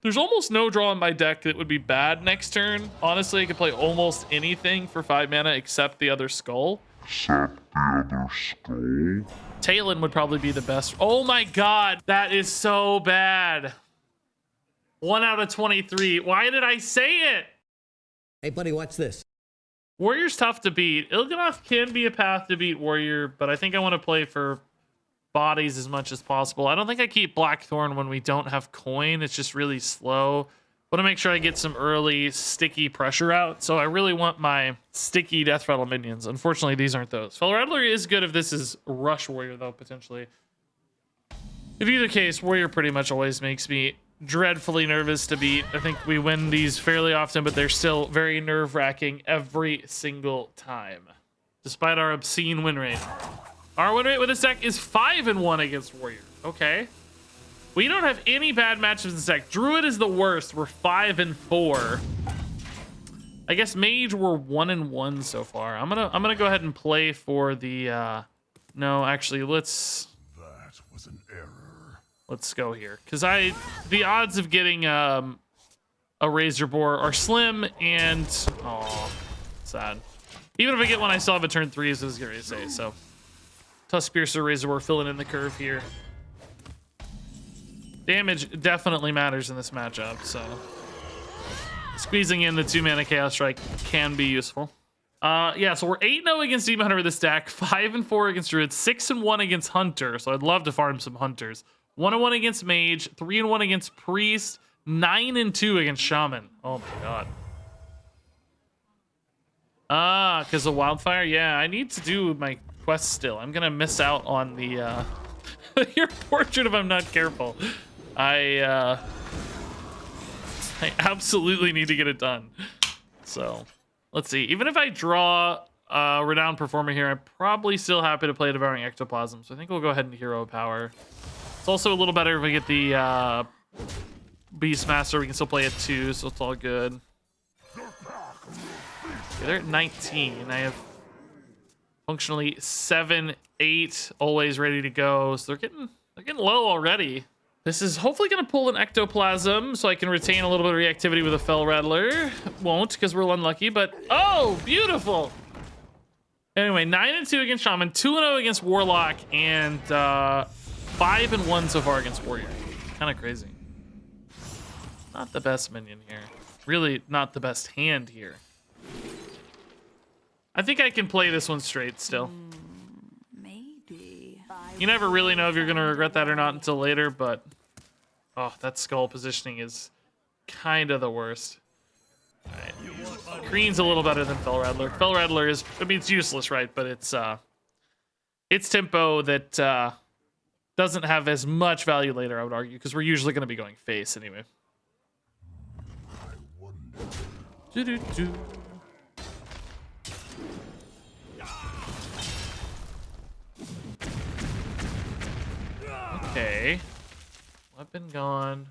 There's almost no draw in my deck that would be bad next turn. Honestly, I could play almost anything for 5 mana except the other skull. Talon would probably be the best. Oh my god, that is so bad. 1 out of 23. Why did I say it? Hey, buddy, watch this. Warrior's tough to beat. Il'gynoth can be a path to beat Warrior, but I think I want to play for bodies as much as possible. I don't think I keep Blackthorn when we don't have coin. It's just really slow. Want to make sure I get some early sticky pressure out. So I really want my sticky Deathrattle minions. Unfortunately, these aren't those. Fel Rattler is good if this is Rush Warrior, though, potentially. In either case, Warrior pretty much always makes me dreadfully nervous to beat. I think we win these fairly often, but they're still very nerve-wracking every single time, despite our obscene win rate. Our win rate with this deck is 5-1 against Warrior. Okay. We don't have any bad matchups in this deck. Druid is the worst. We're 5-4. I guess Mage we're 1-1 so far. I'm gonna go ahead and play for the no, actually let's That was an error. Let's go here. Cause the odds of getting a Razor Boar are slim and oh sad. Even if I get one, I still have a turn 3, as I was gonna say, so. Tusk Piercer, Razor Boar filling in the curve here. Damage definitely matters in this matchup, so squeezing in the 2-mana Chaos Strike can be useful. Yeah, so we're 8-0 against Demon Hunter with this deck, 5-4 against Druid, 6-1 against Hunter, so I'd love to farm some Hunters. 1-1 against Mage, 3-1 against Priest, 9-2 against Shaman. Oh my god. Because of Wildfire? Yeah, I need to do my quest still. I'm gonna miss out on the your portrait if I'm not careful. I absolutely need to get it done. So let's see. Even if I draw a Renowned Performer here, I'm probably still happy to play Devouring Ectoplasm. So I think we'll go ahead and Hero Power. It's also a little better if we get the Beastmaster. We can still play it too, so it's all good. Okay, they're at 19. I have functionally 7, 8 always ready to go. So they're getting low already. This is hopefully going to pull an Ectoplasm so I can retain a little bit of reactivity with a Fel Rattler. Won't because we're unlucky, but oh, beautiful. Anyway, 9-2 against Shaman, 2-0 against Warlock, and 5-1 so far against Warrior. Kind of crazy. Not the best minion here. Really not the best hand here. I think I can play this one straight still. Maybe. You never really know if you're going to regret that or not until later, but oh, that skull positioning is kind of the worst. All right. Green's a little better than Fel Rattler. Fel Rattler is, I mean, it's useless, right? But it's tempo that doesn't have as much value later, I would argue, because we're usually going to be going face anyway. Do-do-do. Okay. Weapon gone.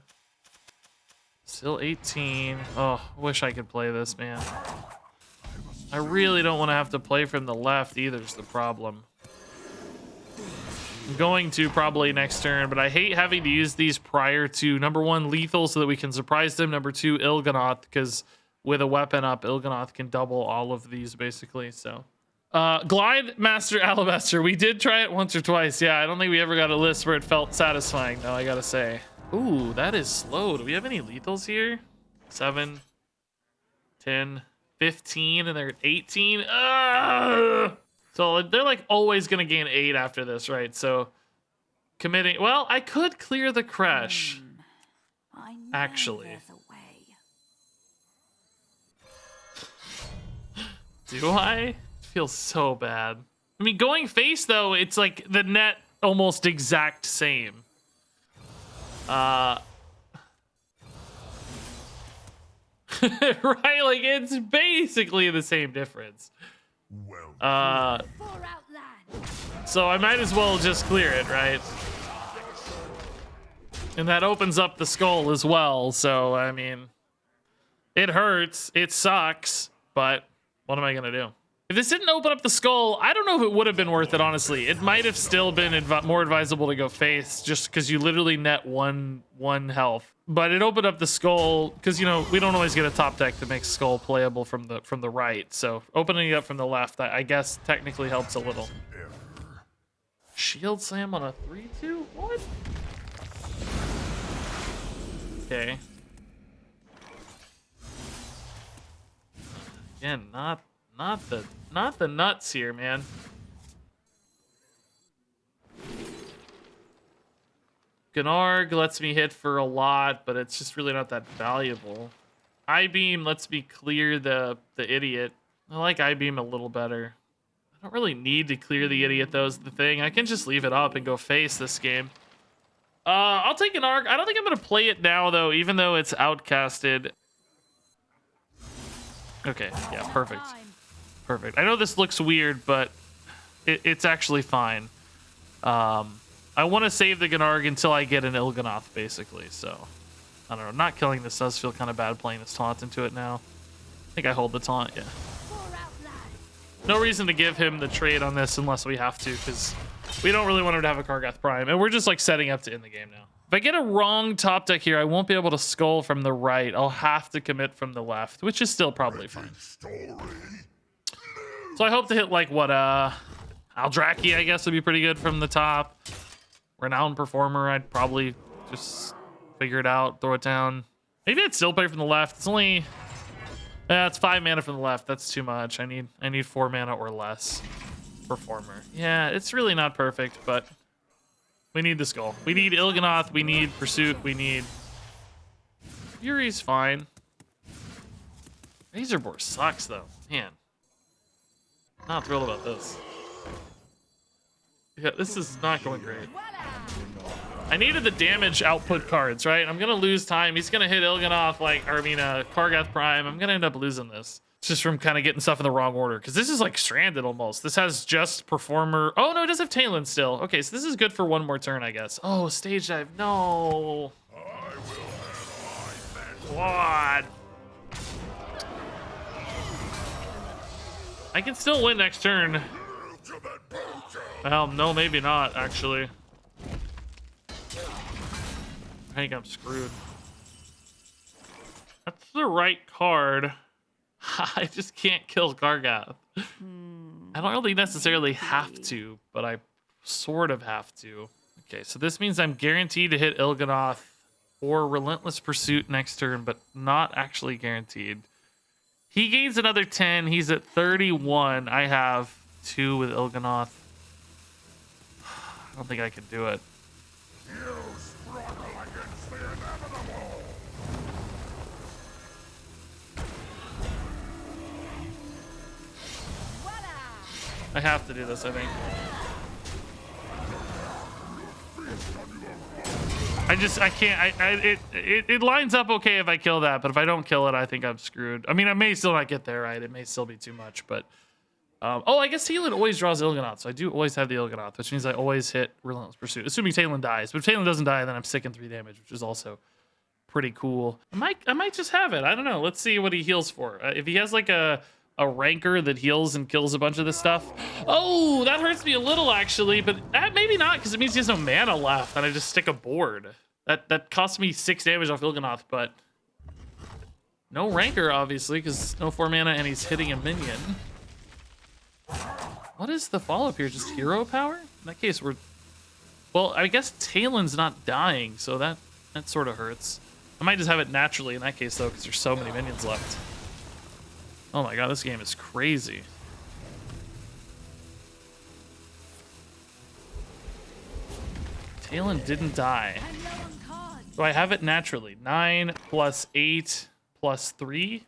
Still 18. Oh, wish I could play this, man. I really don't want to have to play from the left either is the problem. I'm going to probably next turn, but I hate having to use these prior to, number 1, lethal so that we can surprise them. Number 2, Il'gynoth, because with a weapon up, Il'gynoth can double all of these basically, so. Glide Master Alabaster. We did try it once or twice. Yeah, I don't think we ever got a list where it felt satisfying, though, I gotta say. Ooh, that is slow. Do we have any lethals here? 7, 10, 15, and they're at 18. So they're like always gonna gain 8 after this, right? So committing. Well, I could clear the crash. Actually. Do I? Feels so bad. I mean, going face though, it's like the net almost exact same. Right, like it's basically the same difference. So I might as well just clear it, right? And that opens up the skull as well, so I mean, it hurts, it sucks, but what am I gonna do? If this didn't open up the skull, I don't know if it would have been worth it, honestly. It might have still been more advisable to go face, just because you literally net one health. But it opened up the skull, because, you know, we don't always get a top deck that makes skull playable from the right. So opening it up from the left, I guess, technically helps a little. Shield slam on a 3-2? What? Okay. Again, not the nuts here, man. Gnarg lets me hit for a lot, but it's just really not that valuable. I-beam lets me clear the idiot. I like I-beam a little better. I don't really need to clear the idiot, though, is the thing. I can just leave it up and go face this game. I'll take an arc. I don't think I'm going to play it now, though, even though it's outcasted. Okay, yeah, perfect. Perfect. I know this looks weird, but it's actually fine. I want to save the Gnarg until I get an Il'gynoth, basically, so... I don't know, not killing this does feel kind of bad playing this taunt into it now. I think I hold the taunt, yeah. No reason to give him the trade on this unless we have to, because we don't really want him to have a Kargath Prime, and we're just like setting up to end the game now. If I get a wrong top deck here, I won't be able to skull from the right. I'll have to commit from the left, which is still probably fine. So I hope to hit like what, Aldraki, I guess, would be pretty good from the top. Renowned Performer, I'd probably just figure it out, throw it down. Maybe I'd still play from the left. It's only, it's 5 mana from the left. That's too much. I need 4 mana or less. Performer. Yeah, it's really not perfect, but we need the skull. We need Il'gynoth. We need Pursuit. We need Fury's fine. Razorboar sucks though, man. Not thrilled about this. Yeah, this is not going great. I needed the damage output cards, right? I'm gonna lose time. He's gonna hit Il'gynoth, Kargath Prime. I'm gonna end up losing this. It's just from kind of getting stuff in the wrong order. Because this is like stranded almost. This has just Performer. Oh no, it does have Talon still. Okay, so this is good for one more turn, I guess. Oh, stage dive. No. What? I can still win next turn. Well, no, maybe not, actually. I think I'm screwed. That's the right card. I just can't kill Kargath. I don't really necessarily have to, but I sort of have to. Okay, so this means I'm guaranteed to hit Il'gynoth or Relentless Pursuit next turn, but not actually guaranteed. He gains another 10. He's at 31. I have 2 with Il'gynoth. I don't think I can do it. I have to do this, I think. I can't, it lines up okay if I kill that, but if I don't kill it, I think I'm screwed. I mean, I may still not get there, right? It may still be too much, but... oh, I guess Talon always draws Il'gynoth, so I do always have the Il'gynoth, which means I always hit Relentless Pursuit, assuming Talon dies. But if Talon doesn't die, then I'm sticking 3 damage, which is also pretty cool. I might just have it. I don't know. Let's see what he heals for. If he has like a rancor that heals and kills a bunch of this stuff. Oh, that hurts me a little, actually, but maybe not, because it means he has no mana left, and I just stick a board. That costs me 6 damage off Il'gynoth, but no rancor, obviously, because no 4 mana, and he's hitting a minion. What is the follow-up here? Just hero power? In that case, well, I guess Talon's not dying, so that sort of hurts. I might just have it naturally in that case, though, because there's so many minions left. Oh my god, this game is crazy. Talon didn't die. So I have it naturally. 9 plus 8 plus 3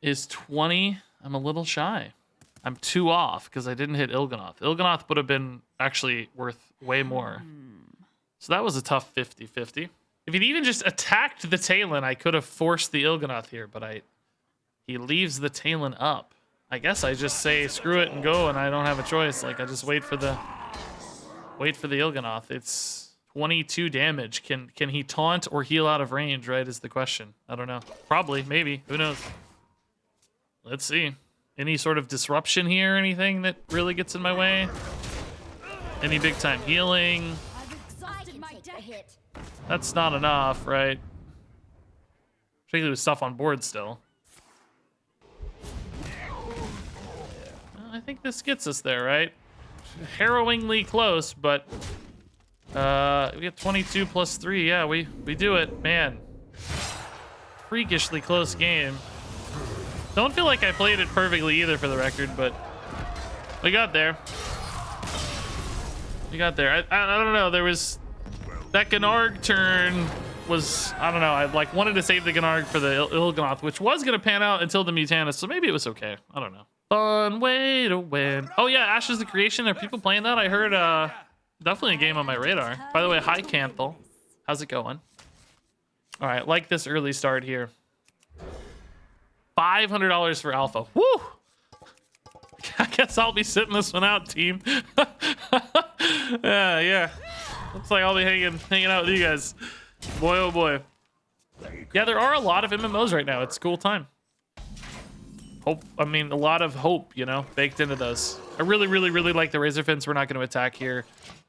is 20. I'm a little shy. I'm 2 off because I didn't hit Il'gynoth. Il'gynoth would have been actually worth way more. So that was a tough 50-50. If he'd even just attacked the Talon, I could have forced the Il'gynoth here, but he leaves the Talon up. I guess I just say screw it and go, and I don't have a choice. Like, I just wait for the Il'gynoth. It's 22 damage. Can he taunt or heal out of range, right, is the question. I don't know. Probably, maybe. Who knows? Let's see. Any sort of disruption here? Anything that really gets in my way? Any big time healing? That's not enough, right? Particularly with stuff on board still. Well, I think this gets us there, right? Harrowingly close, but we get 22 plus 3. Yeah, we do it, man. Freakishly close game. Don't feel like I played it perfectly either, for the record, but we got there. We got there. I don't know. There was that Gnarg turn was, I don't know. I like wanted to save the Gnarg for the Il'gynoth, which was gonna pan out until the Mutanus, so maybe it was okay. I don't know. Fun way to win. Oh yeah, Ashes the Creation. Are people playing that? I heard definitely a game on my radar. By the way, hi Canthel. How's it going? All right, like this early start here. $500 for Alpha. Woo! I guess I'll be sitting this one out, team. Yeah. Looks like I'll be hanging out with you guys. Boy, oh boy. Yeah, there are a lot of MMOs right now. It's a cool time. A lot of hope, you know, baked into those. I really like the Razor Fins. We're not going to attack here.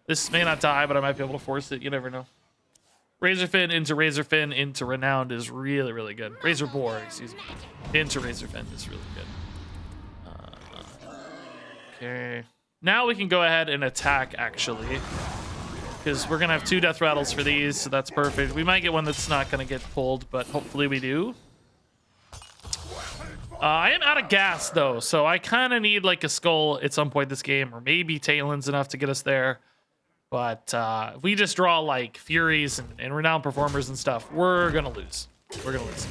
This may not die, but I might be able to force it. You never know. Razor Fin into Renowned is really good. Razor Boar, excuse me. Into Razor Fin is really good. Okay. Now we can go ahead and attack, actually. Because we're going to have 2 death rattles for these, so that's perfect. We might get one that's not going to get pulled, but hopefully we do. I am out of gas, though, so I kind of need like a skull at some point this game, or maybe Talon's enough to get us there. But if we just draw like Furies and Renowned Performers and stuff, we're going to lose. We're going to lose.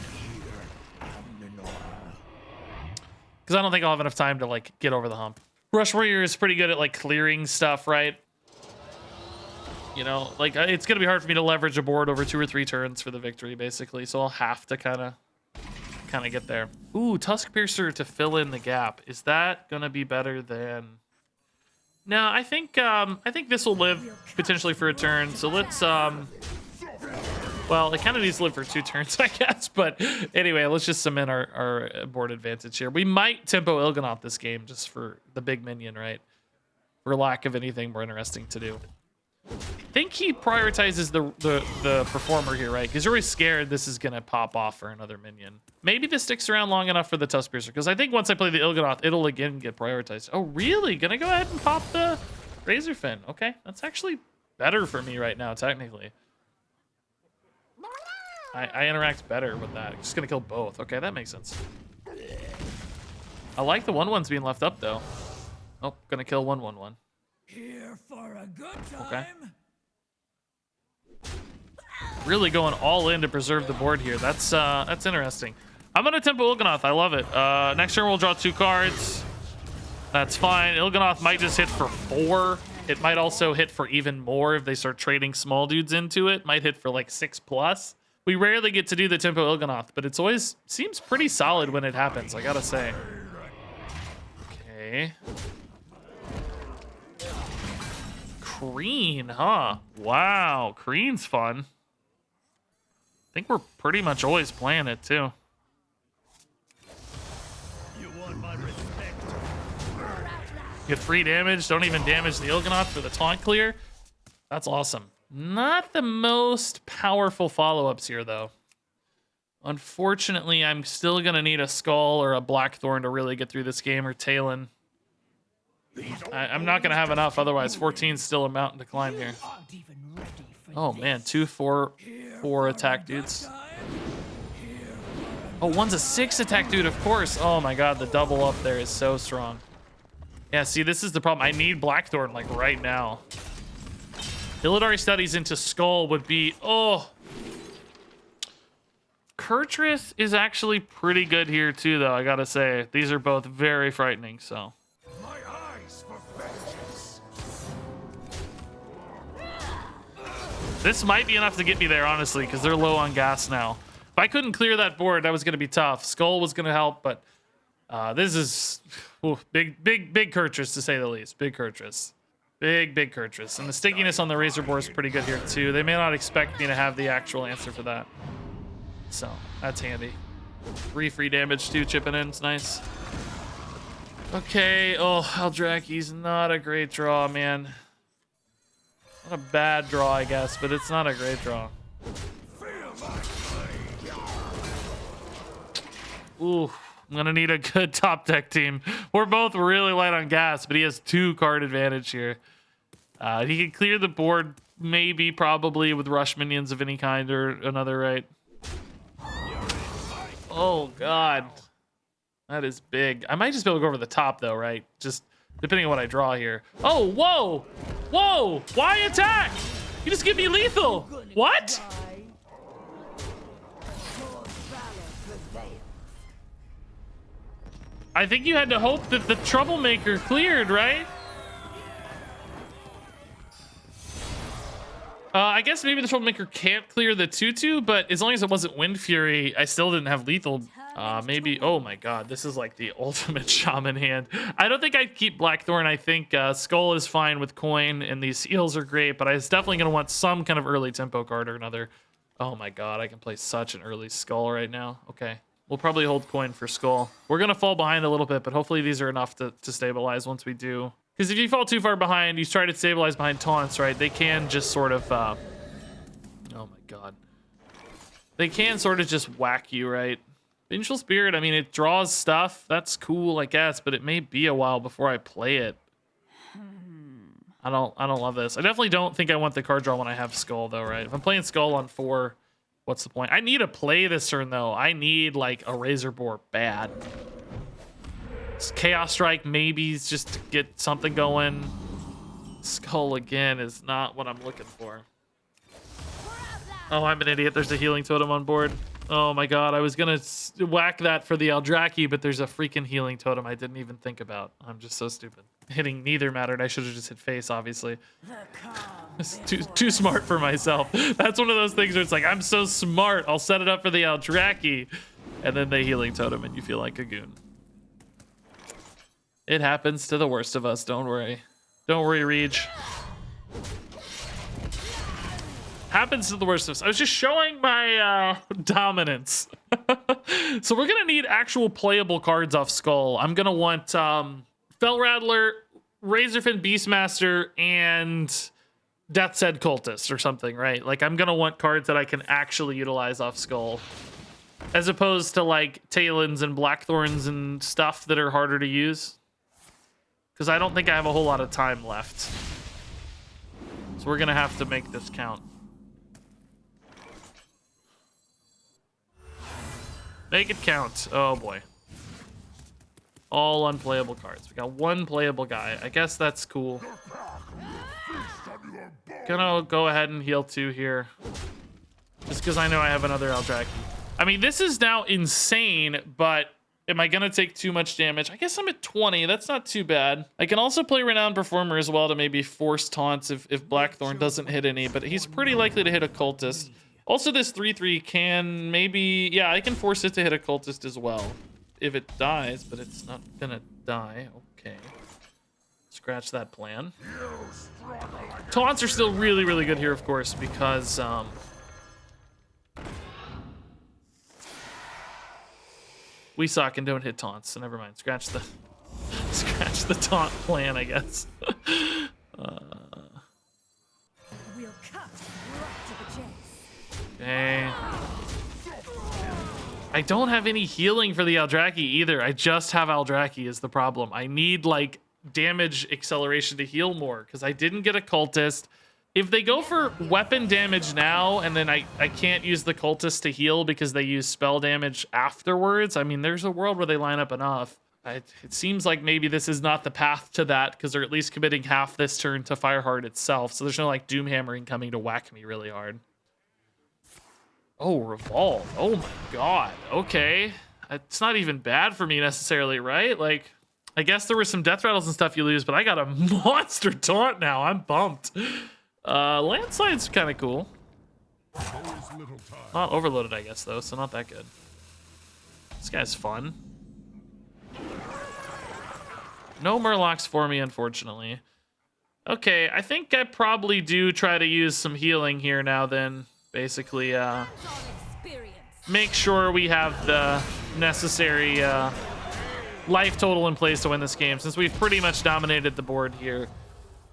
Because I don't think I'll have enough time to like get over the hump. Rush Warrior is pretty good at like clearing stuff, right? You know, like it's going to be hard for me to leverage a board over 2 or 3 turns for the victory, basically. So I'll have to kind of get there. Ooh, Tusk Piercer to fill in the gap. Is that going to be better than... No, I think this will live potentially for a turn. So let's well, it kind of needs to live for 2 turns, I guess. But anyway, let's just cement our board advantage here. We might tempo Il'gynoth this game just for the big minion, right? For lack of anything more interesting to do. I think he prioritizes the performer here, right? Because you're always scared this is gonna pop off for another minion. Maybe this sticks around long enough for the Tusk Piercer, because I think once I play the Il'gynoth, it'll again get prioritized. Oh, really? Gonna go ahead and pop the Razor Fin. Okay, that's actually better for me right now, technically. I interact better with that. Just gonna kill both. Okay, that makes sense. I like the 1/1s being left up though. Oh, gonna kill 1/1/1. Here for a good time. Okay. Really going all in to preserve the board here. That's interesting. I'm gonna tempo Il'gynoth. I love it. Next turn we'll draw 2 cards. That's fine. Il'gynoth might just hit for 4. It might also hit for even more if they start trading small dudes into it. Might hit for like 6+. We rarely get to do the tempo Il'gynoth, but it's always seems pretty solid when it happens, I gotta say. Okay. Kreen, huh? Wow, Kreen's fun. I think we're pretty much always playing it too. You want my respect? Get free damage, don't even damage the Il'gynoth for the taunt clear. That's awesome. Not the most powerful follow-ups here, though. Unfortunately, I'm still gonna need a Skull or a Blackthorn to really get through this game, or Talon. I'm not gonna have enough, otherwise 14's still a mountain to climb here. Oh man, 2 4 attack dudes. Oh, one's a 6 attack dude, of course. Oh my god, the double up there is so strong. Yeah, see, this is the problem. I need Blackthorn like right now. Illidari Studies into Skull would be, oh. Kurtrus is actually pretty good here too, though, I gotta say. These are both very frightening, so. This might be enough to get me there, honestly, because they're low on gas now. If I couldn't clear that board, that was going to be tough. Skull was going to help, but this is big Kurtrus, to say the least. Big Kurtrus. Big Kurtrus. And the stickiness on the Razor Boar is pretty good here, too. They may not expect me to have the actual answer for that. So, that's handy. 3 free damage, too, chipping in. It's nice. Okay, oh, Eldraki's not a great draw, man. Not a bad draw, I guess, but it's not a great draw. Ooh, I'm gonna need a good top deck team. We're both really light on gas, but he has 2 card advantage here. He can clear the board, maybe, probably, with rush minions of any kind or another, right? Oh, God. That is big. I might just be able to go over the top, though, right? Just depending on what I draw here. Oh, whoa! Whoa! Why attack? You just give me lethal. What? I think you had to hope that the troublemaker cleared, right? I guess maybe the troublemaker can't clear the 2/2, but as long as it wasn't Wind Fury, I still didn't have lethal. Maybe. Oh my God, this is like the ultimate shaman hand. I don't think I'd keep Blackthorn. I think Skull is fine with coin, and these seals are great, but I was definitely gonna want some kind of early tempo card or another. Oh my God, I can play such an early Skull right now. Okay, we'll probably hold coin for Skull. We're gonna fall behind a little bit, but hopefully these are enough to stabilize once we do. Because if you fall too far behind, you try to stabilize behind taunts, right? They can just sort of, oh my God. They can sort of just whack you, right? Vengeful Spirit, I mean, it draws stuff. That's cool, I guess, but it may be a while before I play it. I don't love this. I definitely don't think I want the card draw when I have Skull, though, right? If I'm playing Skull on 4, what's the point? I need a play this turn, though. I need, like, a Razor Boar bad. Chaos Strike maybe just to get something going. Skull again is not what I'm looking for. Oh, I'm an idiot. There's a healing totem on board. Oh my God, I was gonna whack that for the Eldraki, but there's a freaking healing totem I didn't even think about. I'm just so stupid. Hitting neither mattered. I should have just hit face, obviously. It's too smart for myself. That's one of those things where it's like, I'm so smart. I'll set it up for the Eldraki, and then they healing totem, and you feel like a goon. It happens to the worst of us. Don't worry. Don't worry, Reach. Happens to the worst of us. I was just showing my dominance. So we're gonna need actual playable cards off Skull. I'm gonna want Fell Rattler, Razorfin Beastmaster, and Death's Head Cultist or something, right? Like, I'm gonna want cards that I can actually utilize off Skull, as opposed to like Talons and Blackthorns and stuff that are harder to use. Because I don't think I have a whole lot of time left. So we're gonna have to make this count. Make it count. Oh boy. All unplayable cards. We got one playable guy. I guess that's cool. Gonna go ahead and heal 2 here. Just because I know I have another Eldraki. I mean, this is now insane, but am I gonna take too much damage? I guess I'm at 20. That's not too bad. I can also play Renowned Performer as well to maybe force taunts if Blackthorn doesn't hit any, but he's pretty likely to hit a Cultist. Also, this 3/3 can maybe... Yeah, I can force it to hit a Cultist as well. If it dies, but it's not gonna die. Okay. Scratch that plan. Taunts are still really, really good here, of course, because... we suck and don't hit taunts, so never mind. Scratch the taunt plan, I guess. We'll cut right to the chase. Okay. I don't have any healing for the Eldraki either. I just have Eldraki is the problem. I need like damage acceleration to heal more because I didn't get a Cultist. If they go for weapon damage now and then I can't use the Cultist to heal because they use spell damage afterwards, I mean, there's a world where they line up enough. It seems like maybe this is not the path to that because they're at least committing half this turn to Fireheart itself. So there's no like Doomhammering coming to whack me really hard. Oh, Revolve. Oh my God. Okay. It's not even bad for me necessarily, right? Like, I guess there were some death rattles and stuff you lose, but I got a monster taunt now. I'm bumped. Landslide's kind of cool. Not overloaded, I guess, though, so not that good. This guy's fun. No Murlocs for me, unfortunately. Okay, I think I probably do try to use some healing here now then. Basically, make sure we have the necessary life total in place to win this game. Since we've pretty much dominated the board here,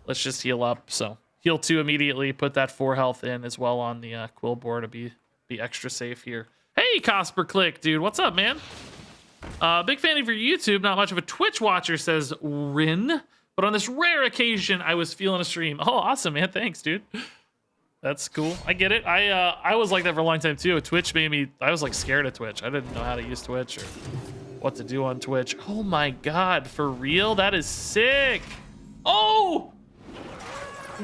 let's just heal up. So heal 2 immediately, put that 4 health in as well on the Quill board to be extra safe here. Hey, Cosper Click, dude. What's up, man? Big fan of your YouTube. Not much of a Twitch watcher, says Rin. But on this rare occasion, I was feeling a stream. Oh, awesome, man. Thanks, dude. That's cool. I get it. I was like that for a long time, too. Twitch made me... I was, like, scared of Twitch. I didn't know how to use Twitch or what to do on Twitch. Oh, my God. For real? That is sick. Oh!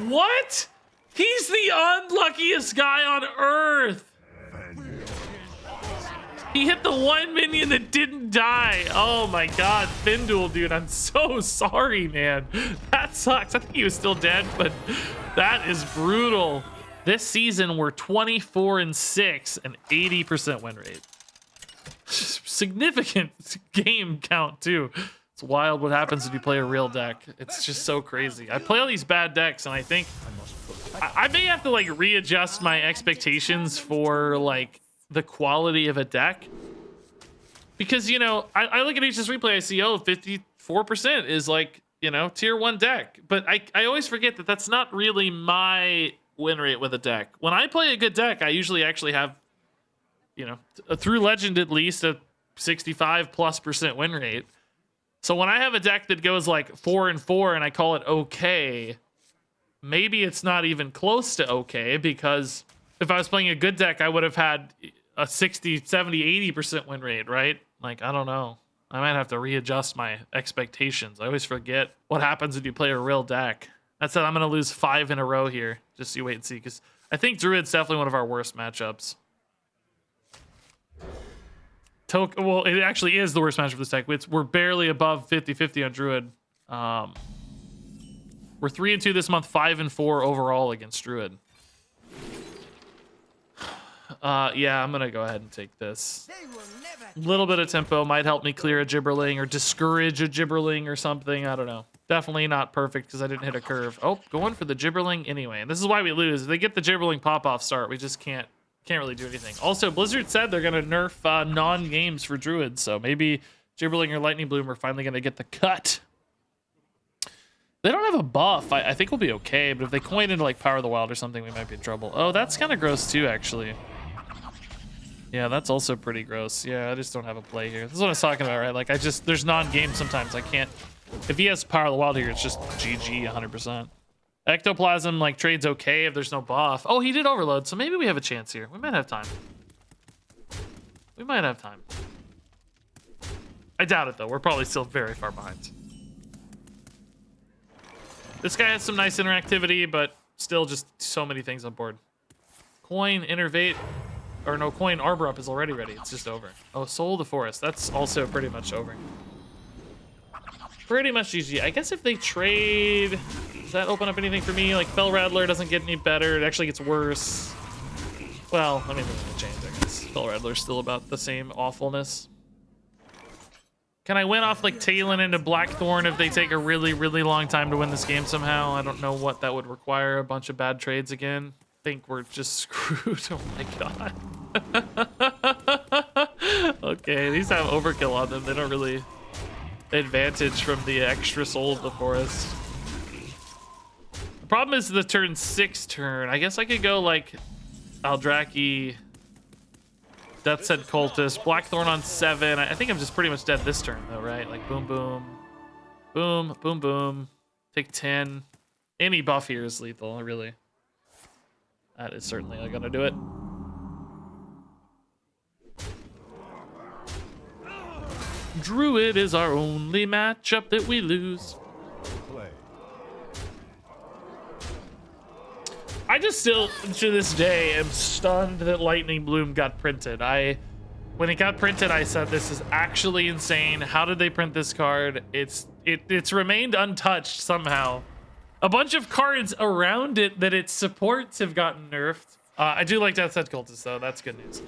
What? He's the unluckiest guy on Earth. He hit the 1 minion that didn't die. Oh my God, Findul, dude, I'm so sorry, man. That sucks. I think he was still dead, but that is brutal. This season, we're 24-6 and 80% win rate. Significant game count, too. It's wild what happens if you play a real deck. It's just so crazy. I play all these bad decks, and I think I may have to like readjust my expectations for like the quality of a deck, because you know I look at HS replay, I see 54% is like, you know, tier 1 deck, but I always forget that that's not really my win rate with a deck. When I play a good deck, I usually actually have, you know, through legend at least a 65+% win rate. So when I have a deck that goes like 4-4 and I call it okay, maybe it's not even close to okay, because if I was playing a good deck, I would have had a 60, 70, 80% win rate, right? Like, I don't know. I might have to readjust my expectations. I always forget what happens if you play a real deck. That said, I'm going to lose 5 in a row here. Just you wait and see, because I think Druid's definitely one of our worst matchups. Well, it actually is the worst matchup for this deck. We're barely above 50-50 on Druid. We're 3-2 this month, 5-4 overall against Druid. Yeah, I'm gonna go ahead and take this. A little bit of tempo might help me clear a Gibberling or discourage a Gibberling or something. I don't know. Definitely not perfect because I didn't hit a curve. Oh, going for the Gibberling anyway. And this is why we lose. If they get the Gibberling pop-off start, we just can't really do anything. Also, Blizzard said they're gonna nerf non-games for Druids, so maybe Gibberling or Lightning Bloom are finally gonna get the cut. They don't have a buff. I think we'll be okay, but if they coin into like Power of the Wild or something, we might be in trouble. Oh, that's kind of gross too, actually. Yeah, that's also pretty gross. Yeah, I just don't have a play here. This is what I was talking about, right? Like, there's non-games sometimes. I can't. If he has Power of the Wild here, it's just GG 100%. Ectoplasm, like, trades okay if there's no buff. Oh, he did Overload, so maybe we have a chance here. We might have time. We might have time. I doubt it, though. We're probably still very far behind. This guy has some nice interactivity, but still just so many things on board. Coin, Innervate, or no, Coin, Arbor Up is already ready. It's just over. Oh, Soul of the Forest. That's also pretty much over. Pretty much GG. I guess if they trade, does that open up anything for me? Like, Fell Rattler doesn't get any better. It actually gets worse. Well, I mean, there's no change, I guess. Fell Rattler's still about the same awfulness. Can I win off like Talon into Blackthorn if they take a really, really long time to win this game somehow? I don't know what that would require. A bunch of bad trades again. I think we're just screwed. Oh my god. Okay, these have overkill on them. They don't really advantage from the extra Soul of the Forest. The problem is the turn 6 turn. I guess I could go like Aldraki, Death's Head Cultist, Blackthorn on 7. I think I'm just pretty much dead this turn, though, right? Like, boom, boom. Boom, boom, boom. Take 10. Any buff here is lethal, really. That is certainly gonna do it. Druid is our only matchup that we lose. I just still, to this day, am stunned that Lightning Bloom got printed. When it got printed, I said, this is actually insane. How did they print this card? It's remained untouched somehow. A bunch of cards around it that it supports have gotten nerfed. I do like Death's Head Cultist, though. That's good news.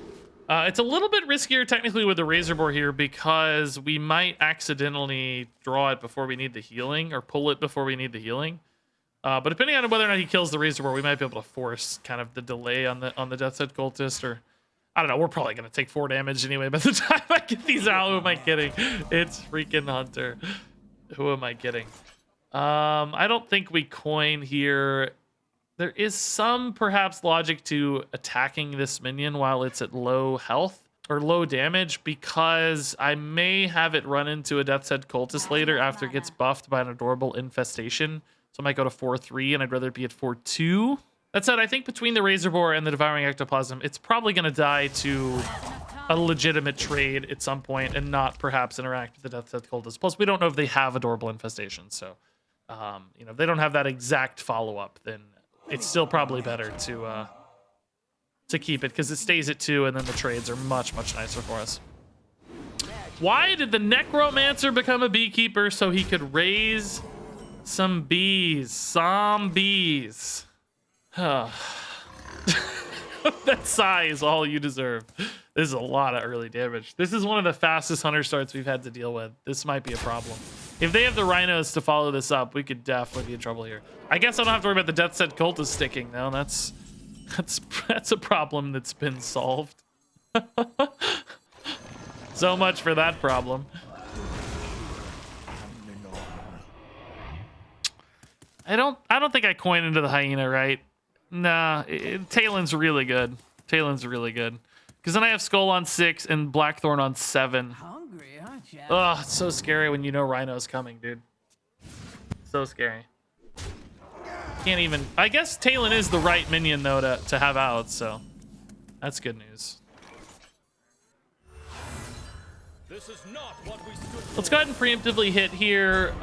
It's a little bit riskier, technically, with the Razor Boar here because we might accidentally draw it before we need the healing or pull it before we need the healing. But depending on whether or not he kills the Razor Boar, we might be able to force kind of the delay on the Death's Head Cultist or I don't know. We're probably going to take 4 damage anyway by the time I get these out. Who am I kidding? It's freaking Hunter. Who am I kidding? I don't think we coin here. There is some perhaps logic to attacking this minion while it's at low health or low damage, because I may have it run into a Death's Head Cultist later after it gets buffed by an adorable infestation. So I might go to 4-3, and I'd rather be at 4-2. That said, I think between the Razor Boar and the Devouring Ectoplasm, it's probably going to die to a legitimate trade at some point and not perhaps interact with the Death's Head Cultist. Plus, we don't know if they have adorable infestation, so you know, if they don't have that exact follow-up, then it's still probably better to keep it, because it stays at 2, and then the trades are much, much nicer for us. Why did the Necromancer become a beekeeper? So he could raise some bees. Some bees. That sigh is all you deserve. This is a lot of early damage. This is one of the fastest hunter starts we've had to deal with. This might be a problem. If they have the rhinos to follow this up, we could definitely be in trouble here. I guess I don't have to worry about the Death's Head Cultist sticking though. That's a problem that's been solved. So much for that problem. I don't think I coin into the hyena, right? Nah, Talon's really good. Talon's really good. Because then I have Skull on 6 and Blackthorn on 7. Hungry, aren't you? Ugh, it's so scary when you know Rhino's coming, dude. So scary. Can't even... I guess Talon is the right minion, though, to have out, so... That's good news. This is not what we stood Let's go ahead and preemptively hit here.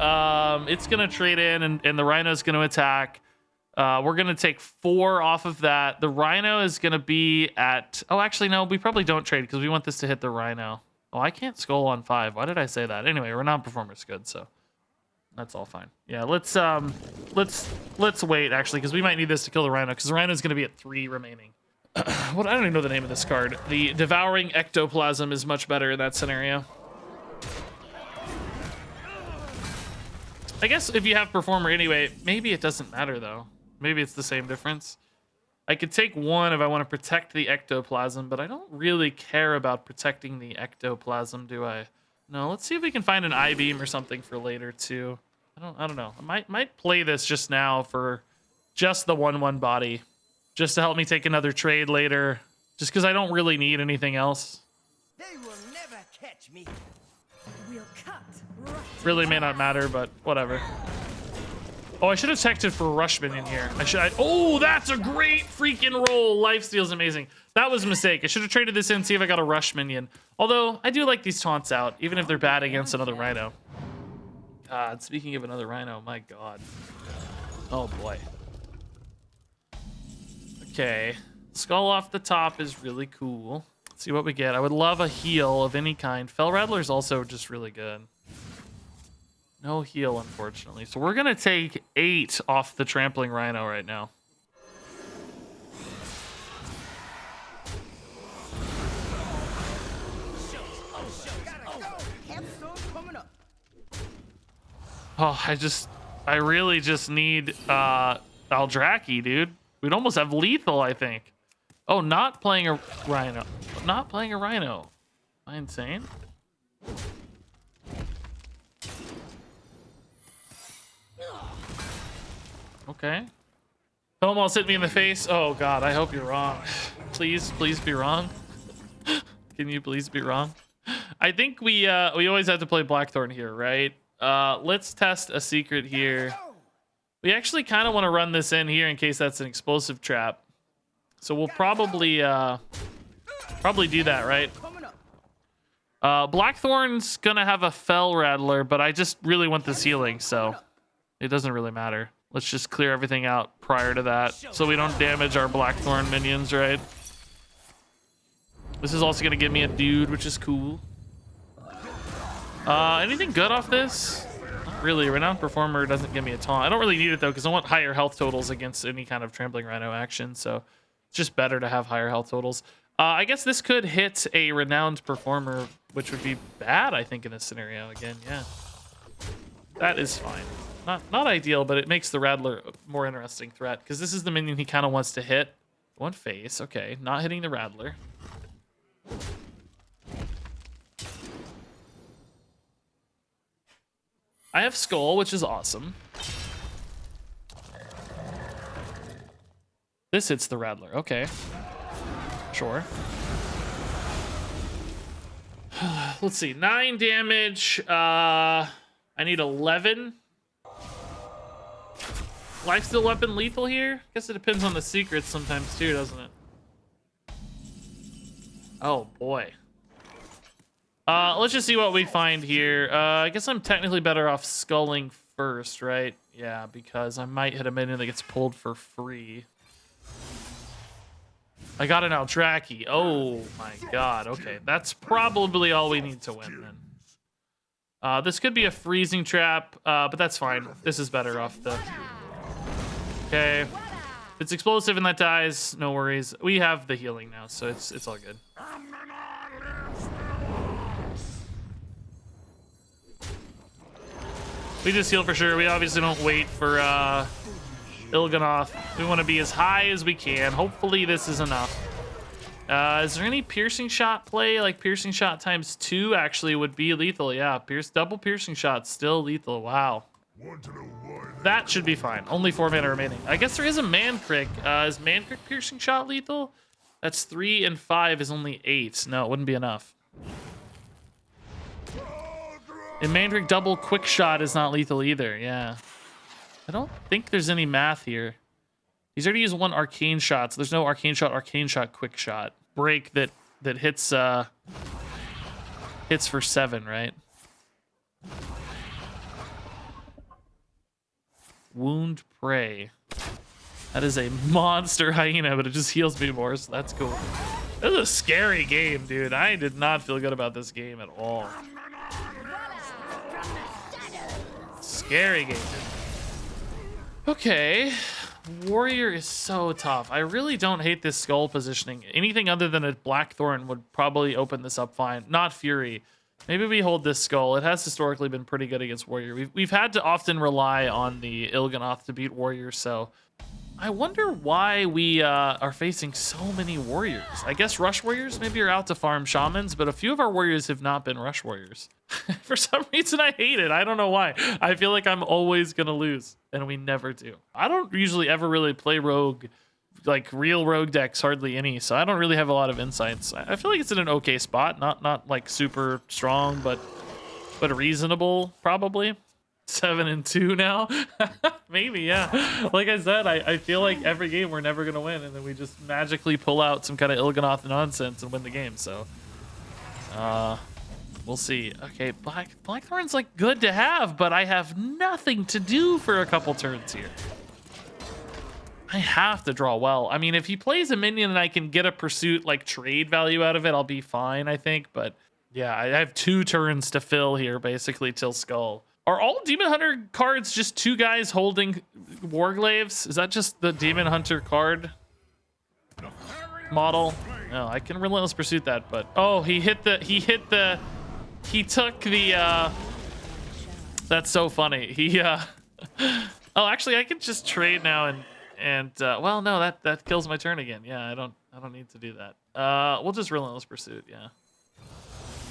It's going to trade in, and the Rhino's going to attack. We're going to take 4 off of that. The Rhino is going to be at... Oh, actually, no. We probably don't trade because we want this to hit the Rhino. Oh, I can't Skull on 5. Why did I say that? Anyway, Renowned Performer's good, so... That's all fine. Yeah, let's wait, actually, because we might need this to kill the Rhino, because the Rhino's going to be at 3 remaining. What? I don't even know the name of this card. The Devouring Ectoplasm is much better in that scenario. I guess if you have Performer anyway, maybe it doesn't matter, though. Maybe it's the same difference. I could take 1 if I want to protect the Ectoplasm, but I don't really care about protecting the Ectoplasm, do I? No, let's see if we can find an I-Beam or something for later, too. I don't know. I might play this just now for just the 1/1 body. Just to help me take another trade later. Just because I don't really need anything else. They will never catch me. We'll cut right to Really may not matter, but whatever. Oh, I should have checked it for Rush Minion here. Oh, that's a great freaking roll. Lifesteal's amazing. That was a mistake. I should have traded this in, see if I got a Rush Minion. Although, I do like these taunts out, even if they're bad against another Rhino. God, speaking of another Rhino, my God. Oh, boy. Okay. Skull off the top is really cool. Let's see what we get. I would love a heal of any kind. Fell Rattler's also just really good. No heal, unfortunately. So we're going to take 8 off the Trampling Rhino right now. Oh, I really just need Aldraki, dude. We'd almost have lethal, I think. Oh, not playing a Rhino. Not playing a Rhino. Am I insane? Okay. Almost hit me in the face. Oh, God, I hope you're wrong. Please be wrong. Can you please be wrong? I think we always have to play Blackthorn here, right? Let's test a secret here. We actually kind of want to run this in here in case that's an explosive trap. So we'll probably do that, right? Blackthorn's gonna have a Fell Rattler, but I just really want this healing, so it doesn't really matter. Let's just clear everything out prior to that so we don't damage our Blackthorn minions, right? This is also gonna give me a dude, which is cool. Anything good off this? Not really. Renowned Performer doesn't give me a taunt. I don't really need it, though, because I want higher health totals against any kind of Trampling Rhino action, so it's just better to have higher health totals. I guess this could hit a Renowned Performer, which would be bad, I think, in this scenario. Again, yeah. That is fine. Not ideal, but it makes the Rattler a more interesting threat, because this is the minion he kind of wants to hit. One face, okay. Not hitting the Rattler. I have Skull, which is awesome. This hits the Rattler. Okay. Sure. Let's see. 9 damage. I need 11. Lifesteal weapon lethal here? Guess it depends on the secrets sometimes too, doesn't it? Oh boy. Let's just see what we find here. I guess I'm technically better off sculling first, right? Yeah, because I might hit a minion that gets pulled for free. I got an Aldraki. Oh my god. Okay, that's probably all we need to win then. This could be a freezing trap, but that's fine. This is better off the... Okay. If it's explosive and that dies, no worries. We have the healing now, so it's all good. We just heal for sure. We obviously don't wait for Il'gynoth. We want to be as high as we can. Hopefully this is enough. Is there any piercing shot play? Like piercing shot times 2 actually would be lethal. Yeah, double piercing shot still lethal. Wow. That should be fine. Only 4 mana remaining. I guess there is a Mancrick. Is Mancrick piercing shot lethal? That's 3 and 5 is only 8. No, it wouldn't be enough. And Mandrake double quick shot is not lethal either. Yeah. I don't think there's any math here. He's already used 1 arcane shot, so there's no arcane shot, quick shot. Break that hits hits for 7, right? Wound prey. That is a monster hyena, but it just heals me more, so that's cool. This is a scary game, dude. I did not feel good about this game at all. Scary game. Okay. Warrior is so tough. I really don't hate this skull positioning. Anything other than a Blackthorn would probably open this up fine. Not Fury. Maybe we hold this skull. It has historically been pretty good against Warrior. We've had to often rely on the Il'gynoth to beat Warrior, so I wonder why we are facing so many Warriors. I guess Rush Warriors maybe are out to farm Shamans, but a few of our Warriors have not been Rush Warriors. For some reason, I hate it. I don't know why. I feel like I'm always going to lose, and we never do. I don't usually ever really play Rogue, like real Rogue decks, hardly any, so I don't really have a lot of insights. I feel like it's in an okay spot. Not like super strong, but reasonable, probably. 7 and 2 now. Maybe, yeah. Like I said, I feel like every game we're never gonna win, and then we just magically pull out some kind of Il'gynoth nonsense and win the game. So we'll see. Okay, Blackthorn's like good to have, but I have nothing to do for a couple turns here. I have to draw well. I mean, if he plays a minion and I can get a pursuit like trade value out of it, I'll be fine, I think. But yeah, I have 2 turns to fill here, basically till Skull. Are all Demon Hunter cards just 2 guys holding Warglaves? Is that just the Demon Hunter card model? No, I can Relentless Pursuit that, but oh, he took the that's so funny. He oh, actually I can just trade now and well, no, that kills my turn again. Yeah, I don't need to do that. We'll just Relentless Pursuit, yeah.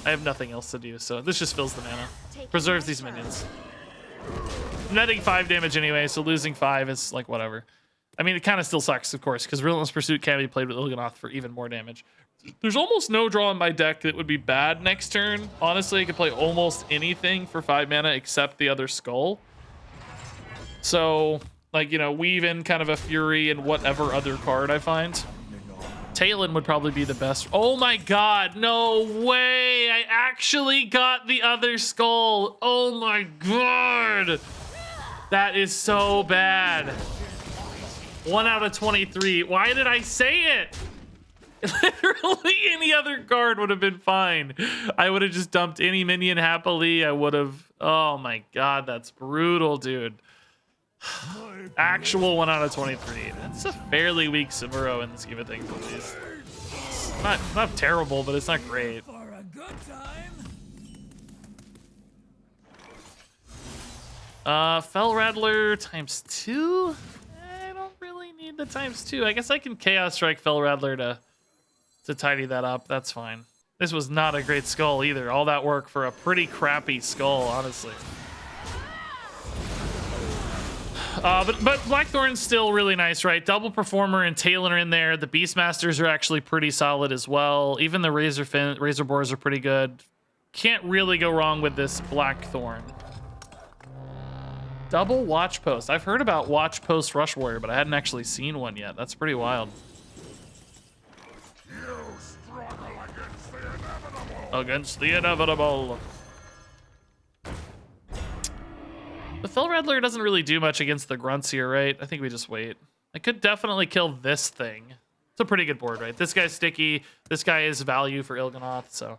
I have nothing else to do, so this just fills the mana. Preserves these minions. Netting 5 damage anyway, so losing 5 is like whatever. I mean, it kind of still sucks, of course, because Relentless Pursuit can be played with Il'gynoth for even more damage. There's almost no draw in my deck that would be bad next turn. Honestly, I could play almost anything for 5 mana except the other Skull. So, like, you know, weave in kind of a Fury and whatever other card I find. Talon would probably be the best. Oh my god, no way! I actually got the other Skull. Oh my god! That is so bad. 1 out of 23. Why did I say it? Literally any other card would have been fine. I would have just dumped any minion happily. I would have... Oh my god, that's brutal, dude. Actual 1 out of 23. That's a fairly weak Samuro in the scheme of things, at least. It's not terrible, but it's not great. For a good time. Fell Rattler times 2? I don't really need the times 2. I guess I can Chaos Strike Fell Rattler to to tidy that up. That's fine. This was not a great skull either. All that work for a pretty crappy skull, honestly. But Blackthorn's still really nice, right? Double Performer and Talon are in there. The Beastmasters are actually pretty solid as well. Even the Razor Boars are pretty good. Can't really go wrong with this Blackthorn. Double Watch Post. I've heard about Watch Post Rush Warrior, but I hadn't actually seen one yet. That's pretty wild. You struggle against the inevitable. Against the inevitable. The Fell Rattler doesn't really do much against the grunts here, right? I think we just wait. I could definitely kill this thing. It's a pretty good board, right? This guy's sticky. This guy is value for Il'gynoth, so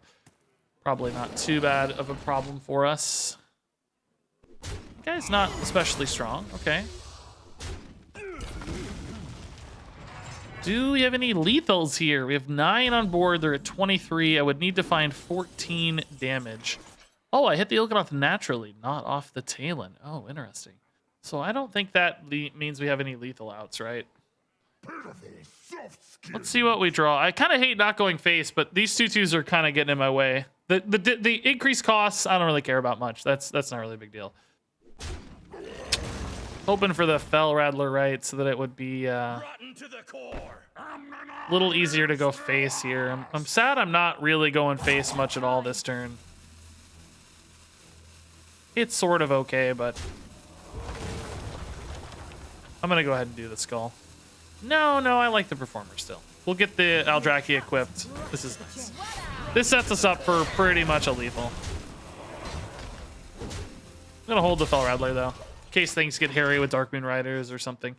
probably not too bad of a problem for us. The guy's not especially strong. Okay. Do we have any lethals here? We have 9 on board. They're at 23. I would need to find 14 damage. Oh, I hit the Il'gynoth naturally, not off the Talon. Oh, interesting. So I don't think that means we have any lethal outs, right? Let's see what we draw. I kind of hate not going face, but these 2/2s are kind of getting in my way. The increased costs, I don't really care about much. That's not really a big deal. Hoping for the Fell Rattler, right, so that it would be Rotten to the core. a little easier to go face here. I'm sad I'm not really going face much at all this turn. It's sort of okay, but I'm going to go ahead and do the skull. No, I like the Performer still. We'll get the Aldraki equipped. This is nice. This sets us up for pretty much a lethal. I'm going to hold the Fell Rattler, though, in case things get hairy with Darkmoon Riders or something.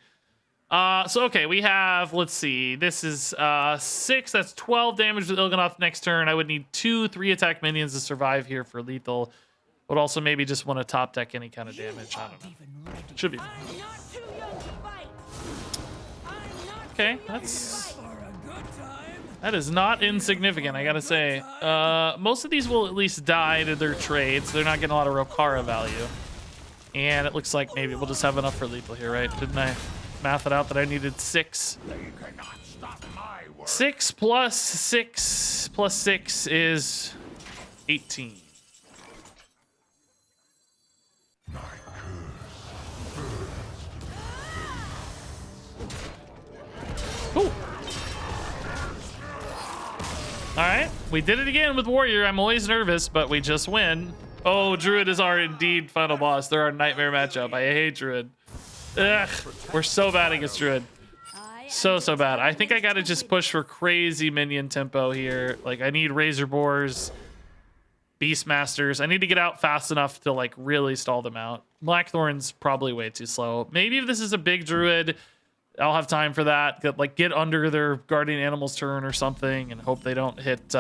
So, okay, we have, let's see. This is 6. That's 12 damage with Il'gynoth next turn. I would need 2 3-attack minions to survive here for lethal. Would also maybe just want to top deck any kind of damage. I don't know. Should be fine. Okay, that is not insignificant, I gotta say. Most of these will at least die to their trades. So they're not getting a lot of Rokara value. And it looks like maybe we'll just have enough for lethal here, right? Didn't I math it out that I needed 6? 6 plus 6 plus 6 is 18. Cool. All right, we did it again with Warrior. I'm always nervous, but we just win. Oh, Druid is our indeed final boss. They're our nightmare matchup. I hate Druid. Ugh, we're so bad against Druid. So bad. I think I got to just push for crazy minion tempo here. Like, I need Razor Boars, Beastmasters. I need to get out fast enough to, like, really stall them out. Blackthorn's probably way too slow. Maybe if this is a big Druid, I'll have time for that. Get under their guardian animal's turn or something and hope they don't hit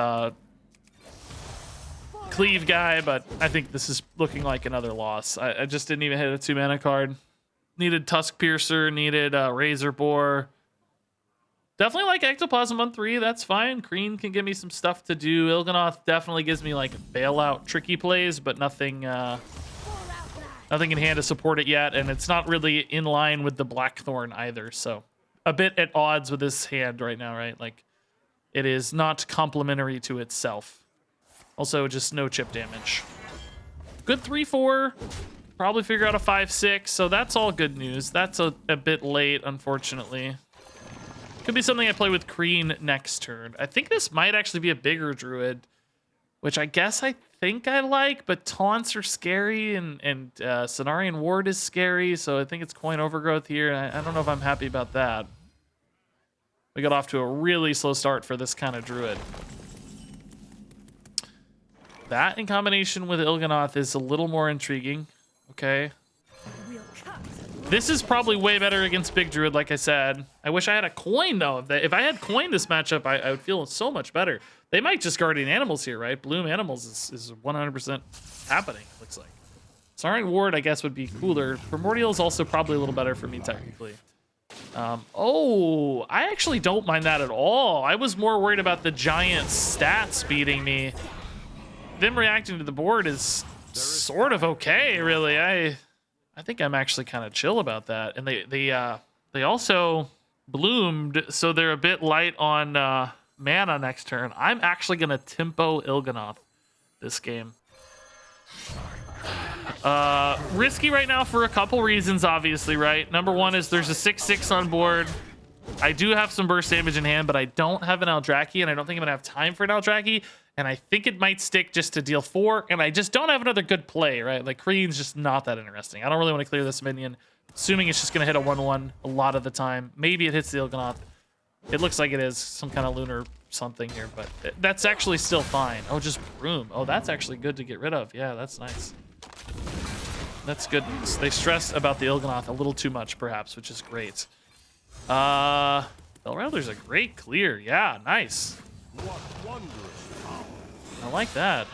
Cleave guy, but I think this is looking like another loss. I just didn't even hit a 2-mana card. Needed Tusk Piercer, needed Razor Boar. Definitely like Ectoplasm on 3, that's fine. Kreen can give me some stuff to do. Il'gynoth definitely gives me like bailout tricky plays, but nothing in hand to support it yet, and it's not really in line with the Blackthorn either, so a bit at odds with this hand right now, right? Like, it is not complementary to itself. Also, just no chip damage. Good 3-4. Probably figure out a 5-6, so that's all good news. That's a bit late, unfortunately. Could be something I play with Kreen next turn. I think this might actually be a bigger Druid, which I guess I think I like, but taunts are scary, and Cenarian Ward is scary, so I think it's Coin Overgrowth here. I don't know if I'm happy about that. We got off to a really slow start for this kind of Druid. That in combination with Il'gynoth is a little more intriguing. Okay. This is probably way better against Big Druid, like I said. I wish I had a coin, though. If I had coin this matchup, I would feel so much better. They might just Guardian Animals here, right? Bloom Animals is 100% happening, it looks like. Cenarian Ward, I guess, would be cooler. Primordial is also probably a little better for me, technically. Oh, I actually don't mind that at all. I was more worried about the giant stats beating me. Them reacting to the board is sort of okay, really. I think I'm actually kind of chill about that. And they also bloomed, so they're a bit light on mana next turn, I'm actually going to tempo Il'gynoth this game. Risky right now for a couple reasons, obviously, right? Number one is there's a 6/6 on board. I do have some burst damage in hand, but I don't have an Eldraki, and I don't think I'm going to have time for an Eldraki, and I think it might stick just to deal 4, and I just don't have another good play, right? Like, Kreen's just not that interesting. I don't really want to clear this minion, assuming it's just going to hit a 1/1 a lot of the time. Maybe it hits the Il'gynoth. It looks like it is some kind of lunar something here, but that's actually still fine. Oh, just Broom. Oh, that's actually good to get rid of. Yeah, that's nice. That's good news. They stressed about the Il'gynoth a little too much, perhaps, which is great. Bellrattler's a great clear. Yeah, nice. What wondrous power. I like that.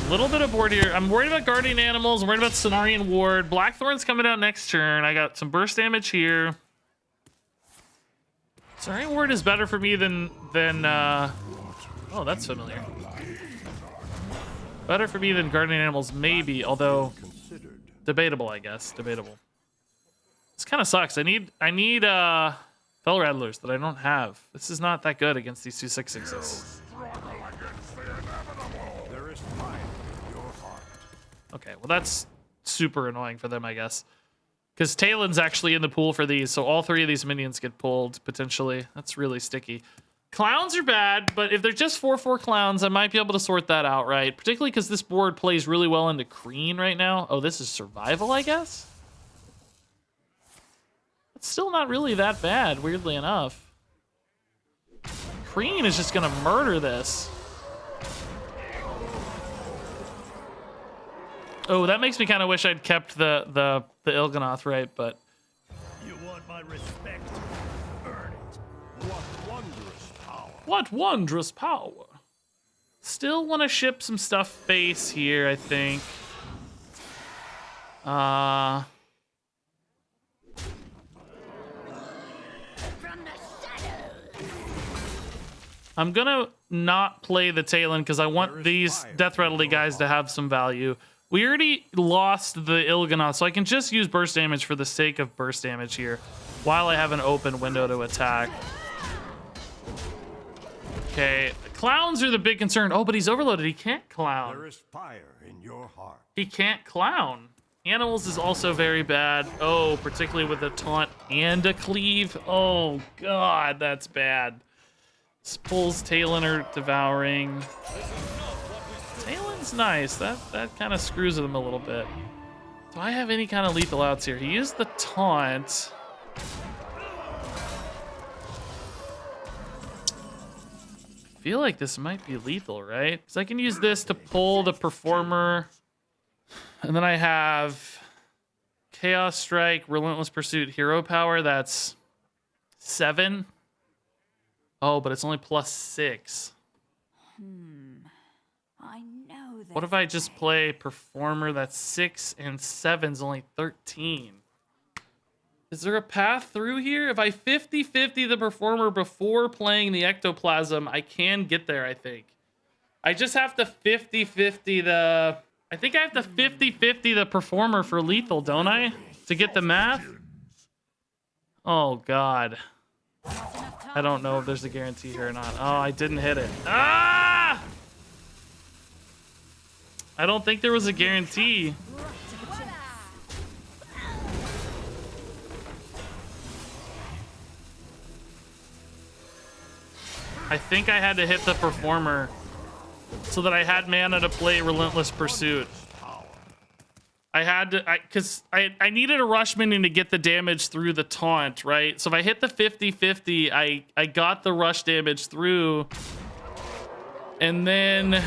A little bit of board here. I'm worried about guardian animals. I'm worried about Cenarian Ward. Blackthorn's coming out next turn. I got some burst damage here. Cenarian Ward is better for me than oh, that's familiar. Better for me than guardian animals, maybe, although debatable, I guess. Debatable. This kind of sucks. I need Fell Rattlers that I don't have. This is not that good against these 2 6/6s. There is fire in your heart. Okay, well that's super annoying for them, I guess. Because Talon's actually in the pool for these, so all 3 of these minions get pulled, potentially. That's really sticky. Clowns are bad, but if they're just 4/4 clowns, I might be able to sort that out, right? Particularly because this board plays really well into Kreen right now. Oh, this is survival, I guess? It's still not really that bad, weirdly enough. Kreen is just gonna murder this. Oh, that makes me kind of wish I'd kept the Il'gynoth, right? But You want my respect? Earn it. What wondrous power. what wondrous power! Still want to ship some stuff base here, I think. I'm gonna not play the Talon because I want these Deathrattle guys to have some value. We already lost the Il'gynoth, so I can just use burst damage for the sake of burst damage here while I have an open window to attack. Okay, clowns are the big concern. Oh, but he's overloaded. He can't clown. There is fire in your heart. He can't clown. Animals is also very bad. Oh, particularly with a taunt and a cleave. Oh, God, that's bad. Pulls Talon or devouring. Talon's nice. That kind of screws with him a little bit. Do I have any kind of lethal outs here? He used the taunt. I feel like this might be lethal, right? Because I can use this to pull the performer. And then I have Chaos Strike, Relentless Pursuit, Hero Power. That's 7. Oh, but it's only +6. I know that. What if I just play Performer? That's 6 and 7's only 13. Is there a path through here? If I 50-50 the Performer before playing the Ectoplasm, I can get there, I think. I just have to 50-50 the... I think I have to 50-50 the Performer for lethal, don't I? To get the math? Oh, God. I don't know if there's a guarantee here or not. Oh, I didn't hit it. Ah! I don't think there was a guarantee. I think I had to hit the Performer so that I had mana to play Relentless Pursuit. I had to, because I needed a rush minion to get the damage through the taunt, right? So if I hit the 50-50, I got the rush damage through. And then,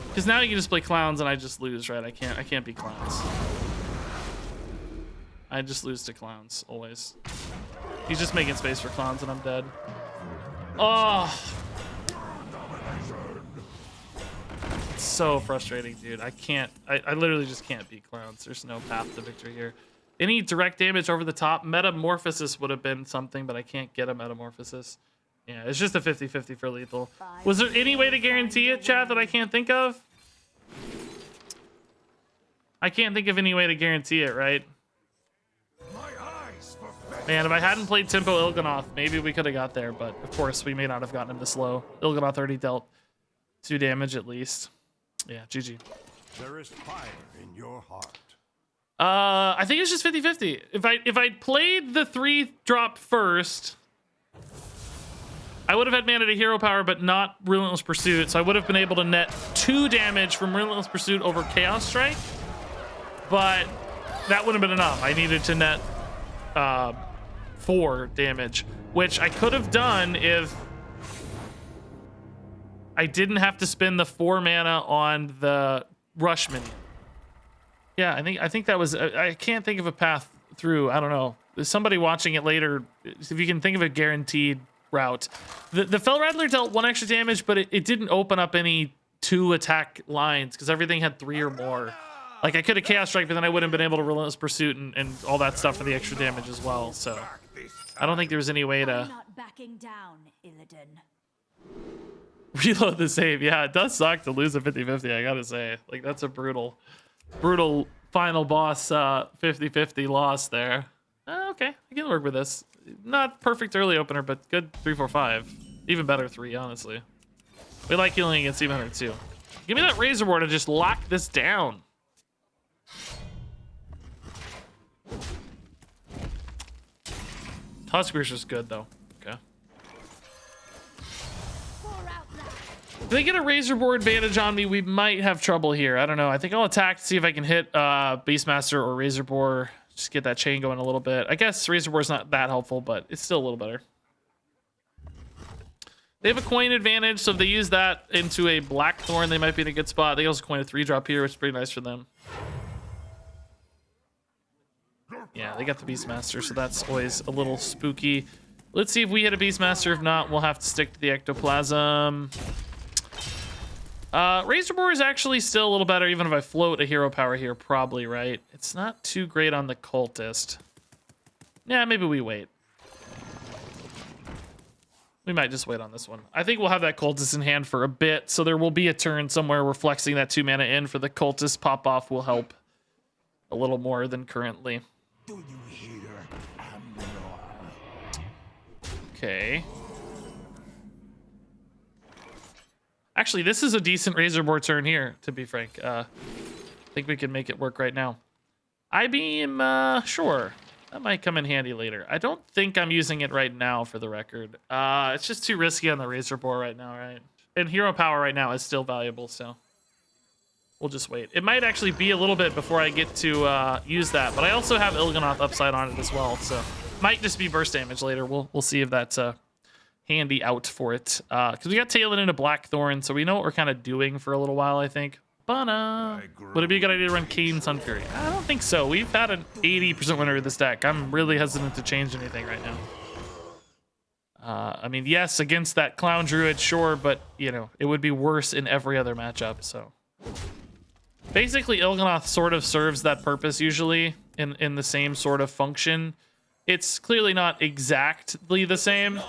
because now you can just play clowns and I just lose, right? I can't be clowns. I just lose to clowns, always. He's just making space for clowns and I'm dead. Oh. It's so frustrating, dude. I literally just can't beat clowns. There's no path to victory here. Any direct damage over the top, Metamorphosis would have been something, but I can't get a Metamorphosis. Yeah, it's just a 50-50 for lethal. Was there any way to guarantee it, chat, that I can't think of? I can't think of any way to guarantee it, right? My eyes for fate. Man, if I hadn't played Tempo Il'gynoth, maybe we could have got there, but of course we may not have gotten him this low. Il'gynoth already dealt 2 damage at least. Yeah, GG. There is fire in your heart. I think it's just 50-50. If I played the 3-drop first, I would have had mana to hero power, but not Relentless Pursuit, so I would have been able to net 2 damage from Relentless Pursuit over Chaos Strike, but that wouldn't have been enough. I needed to net 4 damage, which I could have done if I didn't have to spend the 4 mana on the rush minion. Yeah, I think that was. I can't think of a path through. I don't know. There's somebody watching it later. If you can think of a guaranteed route, the Fell Rattler dealt 1 extra damage, but it didn't open up any 2 attack lines because everything had 3 or more. Like I could have Chaos Strike, but then I wouldn't have been able to Relentless Pursuit and all that stuff for the extra damage as well. So I don't think there was any way I'm to not backing down, Illidan. reload the save. Yeah, it does suck to lose a 50-50. I gotta say, like that's a brutal final boss 50-50 loss there. Okay, I can work with this. Not perfect early opener, but good 3-4-5. Even better 3, honestly. We like healing against Demon Hunter too. Give me that Razor Board to just lock this down. Tuskbear's just good though. Okay. If they get a Razor Board advantage on me, we might have trouble here. I don't know. I think I'll attack to see if I can hit Beastmaster or Razor Board. Just get that chain going a little bit. I guess Razor Board's not that helpful, but it's still a little better. They have a coin advantage, so if they use that into a Blackthorn, they might be in a good spot. They also coin a 3-drop here, which is pretty nice for them. Yeah, they got the Beastmaster, so that's always a little spooky. Let's see if we hit a Beastmaster. If not, we'll have to stick to the Ectoplasm. Razor Board is actually still a little better, even if I float a hero power here, probably, right? It's not too great on the Cultist. Yeah, maybe we wait. We might just wait on this one. I think we'll have that Cultist in hand for a bit, so there will be a turn somewhere where flexing that 2 mana in for the Cultist pop-off will help a little more than currently. Do you hear? Okay. Actually, this is a decent Razor Board turn here, to be frank. I think we can make it work right now. I-Beam, sure. That might come in handy later. I don't think I'm using it right now, for the record. It's just too risky on the Razor Board right now, right? And Hero Power right now is still valuable, so we'll just wait. It might actually be a little bit before I get to use that, but I also have Il'gynoth upside on it as well, so might just be burst damage later. We'll see if that's handy out for it. Because we got Talon into Blackthorn, so we know what we're kind of doing for a little while, I think. But would it be a good idea to run Kane Sun Fury? I don't think so. We've had an 80% winner of this deck. I'm really hesitant to change anything right now. I mean, yes, against that Clown Druid, sure, but, you know, it would be worse in every other matchup, so. Basically, Il'gynoth sort of serves that purpose usually in the same sort of function. It's clearly not exactly the same,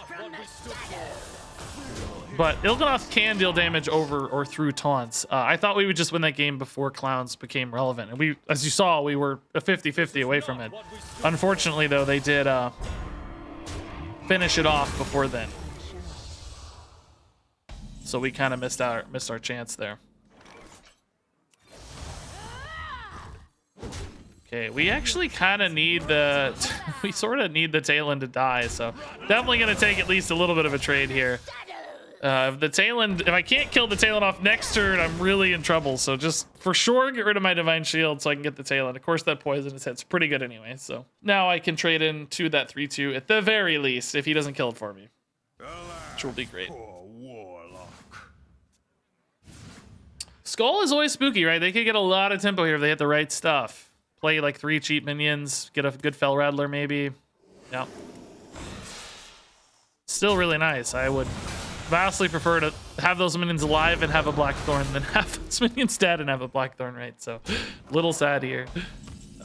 but Il'gynoth can deal damage over or through taunts. I thought we would just win that game before Clowns became relevant, and we, as you saw, we were a 50-50 away from it. Unfortunately, though, they did finish it off before then, so we kind of missed our chance there. Okay, we actually kind of need the we sort of need the Talon to die, so definitely gonna take at least a little bit of a trade here. If I can't kill the Talon off next turn, I'm really in trouble. So just for sure, get rid of my Divine Shield so I can get the Talon. Of course, that poisonous hit's pretty good anyway. So now I can trade into that 3/2 at the very least if he doesn't kill it for me, which will be great. Skull is always spooky, right? They could get a lot of tempo here if they hit the right stuff. Play like 3 cheap minions, get a good Fell Rattler maybe. Yeah. Still really nice. I would vastly prefer to have those minions alive and have a Blackthorn than have those minions dead and have a Blackthorn, right? So, little sad here. You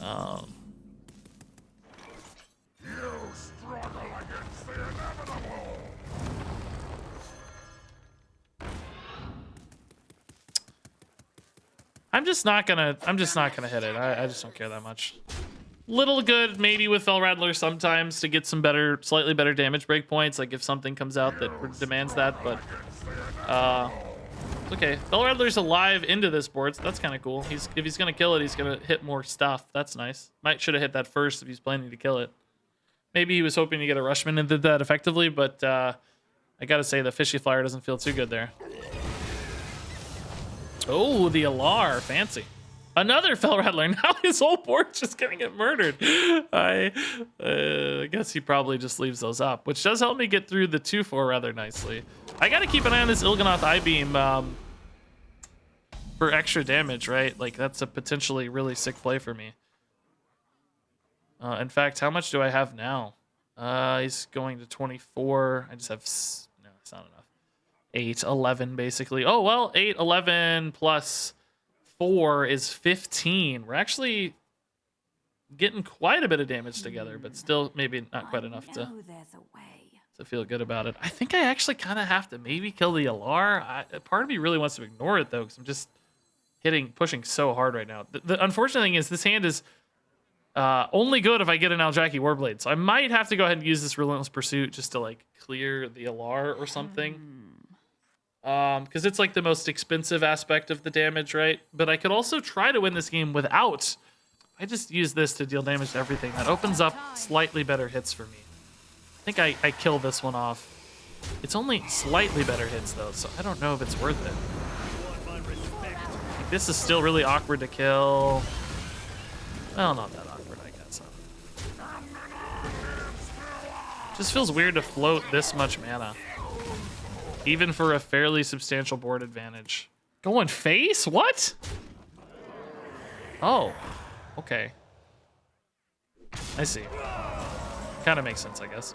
struggle against the inevitable. I'm just not gonna hit it. I just don't care that much. Little good maybe with Fell Rattler sometimes to get some better, slightly better damage break points, like if something comes out that demands that, but it's okay. Fell Rattler's alive into this board, so that's kind of cool. If he's gonna kill it, he's gonna hit more stuff. That's nice. Should have hit that first if he's planning to kill it. Maybe he was hoping to get a Rushman and did that effectively, but I gotta say the Fishy Flyer doesn't feel too good there. Oh, the Alar, fancy. Another Fell Rattler. Now his whole board's just gonna get murdered. I guess he probably just leaves those up, which does help me get through the 2-4 rather nicely. I gotta keep an eye on this Il'gynoth I-Beam for extra damage, right? Like, that's a potentially really sick play for me. In fact, how much do I have now? He's going to 24. I just have... No, it's not enough. 8, 11, basically. Oh, well, 8, 11 plus 4 is 15. We're actually getting quite a bit of damage together, but still maybe not quite enough to feel good about it. I think I actually kind of have to maybe kill the Alar. Part of me really wants to ignore it, though, because I'm just pushing so hard right now. The unfortunate thing is this hand is only good if I get an Aljaki Warblade, so I might have to go ahead and use this Relentless Pursuit just to, like, clear the Alar or something. Because it's like the most expensive aspect of the damage, right? But I could also try to win this game without. I just use this to deal damage to everything. That opens up slightly better hits for me. I think I kill this one off. It's only slightly better hits though, so I don't know if it's worth it. Like, this is still really awkward to kill. Well, not that awkward, I guess. Just feels weird to float this much mana. Even for a fairly substantial board advantage. Going face? What? Oh, okay. I see. Kind of makes sense, I guess.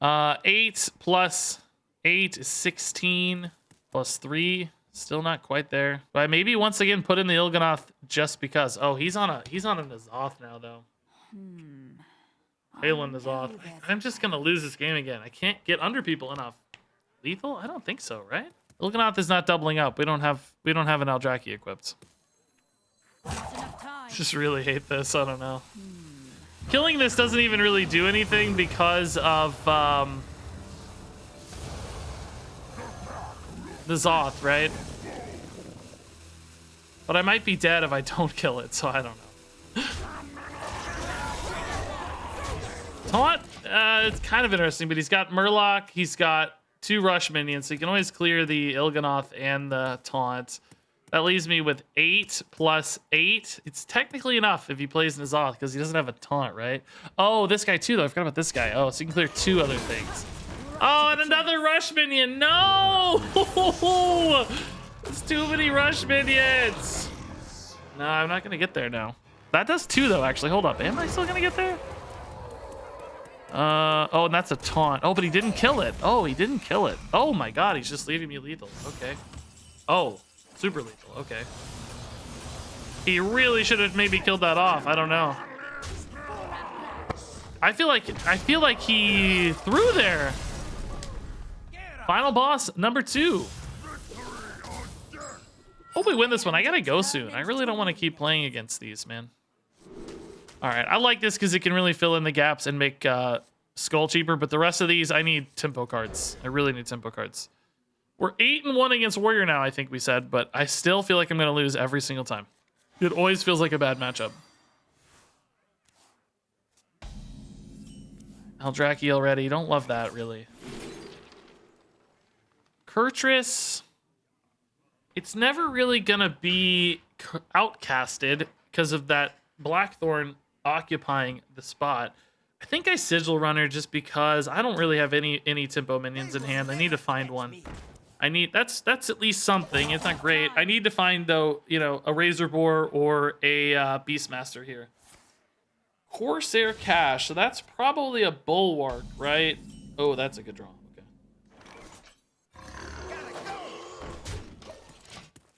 8 plus 8 is 16 plus 3. Still not quite there. But maybe once again put in the Il'gynoth just because. Oh, he's on a N'Zoth now though. Halen N'Zoth. I'm just gonna lose this game again. I can't get under people enough. Lethal? I don't think so, right? Il'gynoth is not doubling up. We don't have an Eldraki equipped. Just really hate this. I don't know. Killing this doesn't even really do anything because of N'Zoth, right? But I might be dead if I don't kill it, so I don't know. Taunt, it's kind of interesting, but he's got Murloc, he's got 2 Rush minions, so you can always clear the Il'gynoth and the Taunt. That leaves me with 8 plus 8. It's technically enough if he plays N'Zoth, because he doesn't have a Taunt, right? Oh, this guy too, though. I forgot about this guy. Oh, so you can clear 2 other things. Oh, and another Rush minion. No! It's too many Rush minions. No, I'm not going to get there now. That does 2, though, actually. Hold up. Am I still going to get there? Oh, and that's a taunt. Oh, but he didn't kill it. Oh, he didn't kill it. Oh my god, he's just leaving me lethal. Okay. Oh, super lethal. Okay. He really should have maybe killed that off. I don't know. I feel like he threw there. Final boss number 2. Hope we win this one. I gotta go soon. I really don't want to keep playing against these, man. All right, I like this because it can really fill in the gaps and make Skull cheaper, but the rest of these, I need tempo cards. I really need tempo cards. We're 8-1 against Warrior now, I think we said, but I still feel like I'm going to lose every single time. It always feels like a bad matchup. Eldraki already. Don't love that, really. Kurtrus. It's never really going to be outcasted because of that Blackthorn occupying the spot. I think I Sigil Runner just because I don't really have any tempo minions in hand. I need to find one. That's at least something. It's not great. I need to find, though, you know, a Razor Boar or a Beastmaster here. Corsair Cache. So that's probably a Bulwark, right? Oh, that's a good draw. Okay.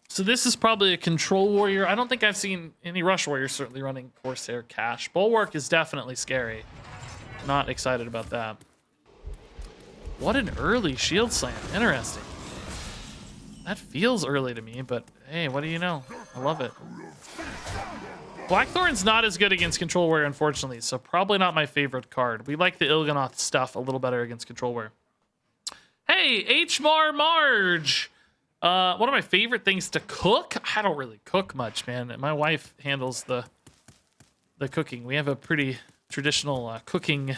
So this is probably a Control Warrior. I don't think I've seen any Rush Warriors certainly running Corsair Cache. Bulwark is definitely scary. Not excited about that. What an early Shield Slam. Interesting. That feels early to me, but hey, what do you know? I love it. Blackthorn's not as good against Control Warrior, unfortunately, so probably not my favorite card. We like the Il'gynoth stuff a little better against Control Warrior. Hey, HMAR Marge! One of my favorite things to cook? I don't really cook much, man. My wife handles the cooking. We have a pretty traditional cooking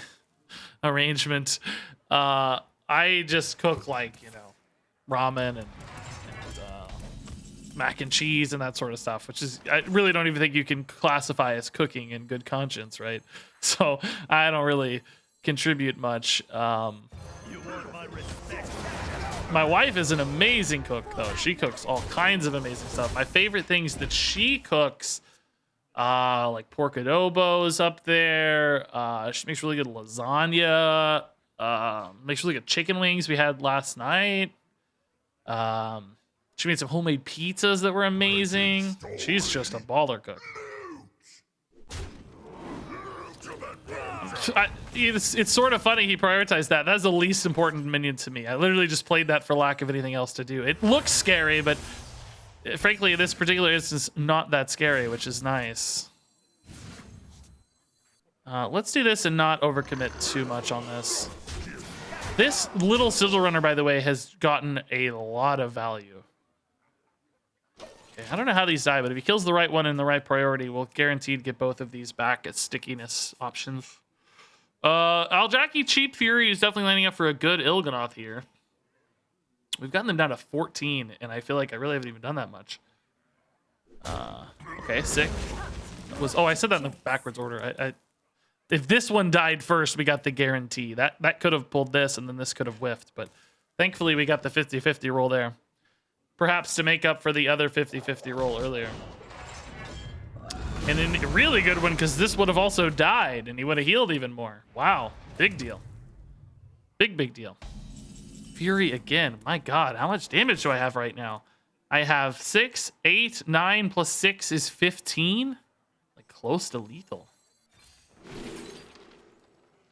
arrangement. I just cook, like, you know, ramen and mac and cheese and that sort of stuff, which is, I really don't even think you can classify as cooking in good conscience, right? So I don't really contribute much. You want my respect? My wife is an amazing cook, though. She cooks all kinds of amazing stuff. My favorite things that she cooks, like pork adobos up there. She makes really good lasagna. Makes really good chicken wings we had last night. She made some homemade pizzas that were amazing. She's just a baller cook. It's sort of funny he prioritized that. That's the least important minion to me. I literally just played that for lack of anything else to do. It looks scary, but frankly, in this particular instance, not that scary, which is nice. Let's do this and not overcommit too much on this. This little Sizzle Runner, by the way, has gotten a lot of value. Okay, I don't know how these die, but if he kills the right one in the right priority, we'll guaranteed get both of these back as stickiness options. Aljaki Cheap Fury is definitely lining up for a good Il'gynoth here. We've gotten them down to 14, and I feel like I really haven't even done that much. Okay, sick. I said that in the backwards order. If this one died first, we got the guarantee. That could have pulled this, and then this could have whiffed, but thankfully we got the 50-50 roll there. Perhaps to make up for the other 50-50 roll earlier. And then a really good one, because this would have also died, and he would have healed even more. Wow, big deal. Big deal. Fury again. My God, how much damage do I have right now? I have 6, 8, 9 plus 6 is 15. Like close to lethal.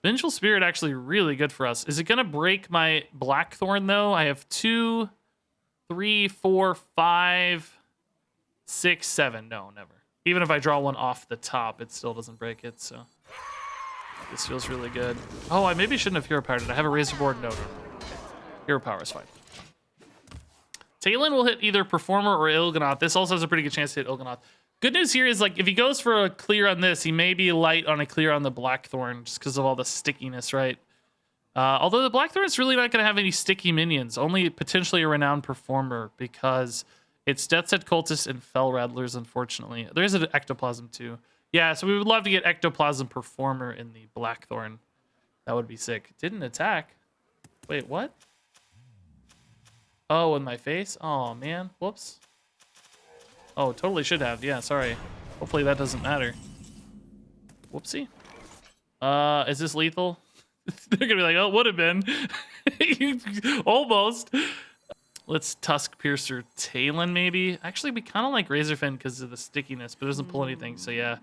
Vengeful Spirit actually really good for us. Is it gonna break my Blackthorn though? I have 2, 3, 4, 5, 6, 7. No, never. Even if I draw one off the top, it still doesn't break it, so. This feels really good. Oh, I maybe shouldn't have Hero Powered it. I have a Razor Board? No. Hero Power is fine. Talon will hit either Performer or Il'gynoth. This also has a pretty good chance to hit Il'gynoth. Good news here is, like, if he goes for a clear on this, he may be light on a clear on the Blackthorn just because of all the stickiness, right? Although the Blackthorn's really not going to have any sticky minions, only potentially a Renowned Performer because it's Death's Head Cultist and Fell Rattlers, unfortunately. There is an Ectoplasm too. Yeah, so we would love to get Ectoplasm Performer in the Blackthorn. That would be sick. Didn't attack. Wait, what? Oh, in my face? Oh, man. Whoops. Oh, totally should have. Yeah, sorry. Hopefully that doesn't matter. Whoopsie. Is this lethal? They're gonna be like, oh, it would have been. Almost. Let's Tusk Piercer Talon, maybe. Actually, we kind of like Razorfin because of the stickiness, but it doesn't pull anything, so yeah.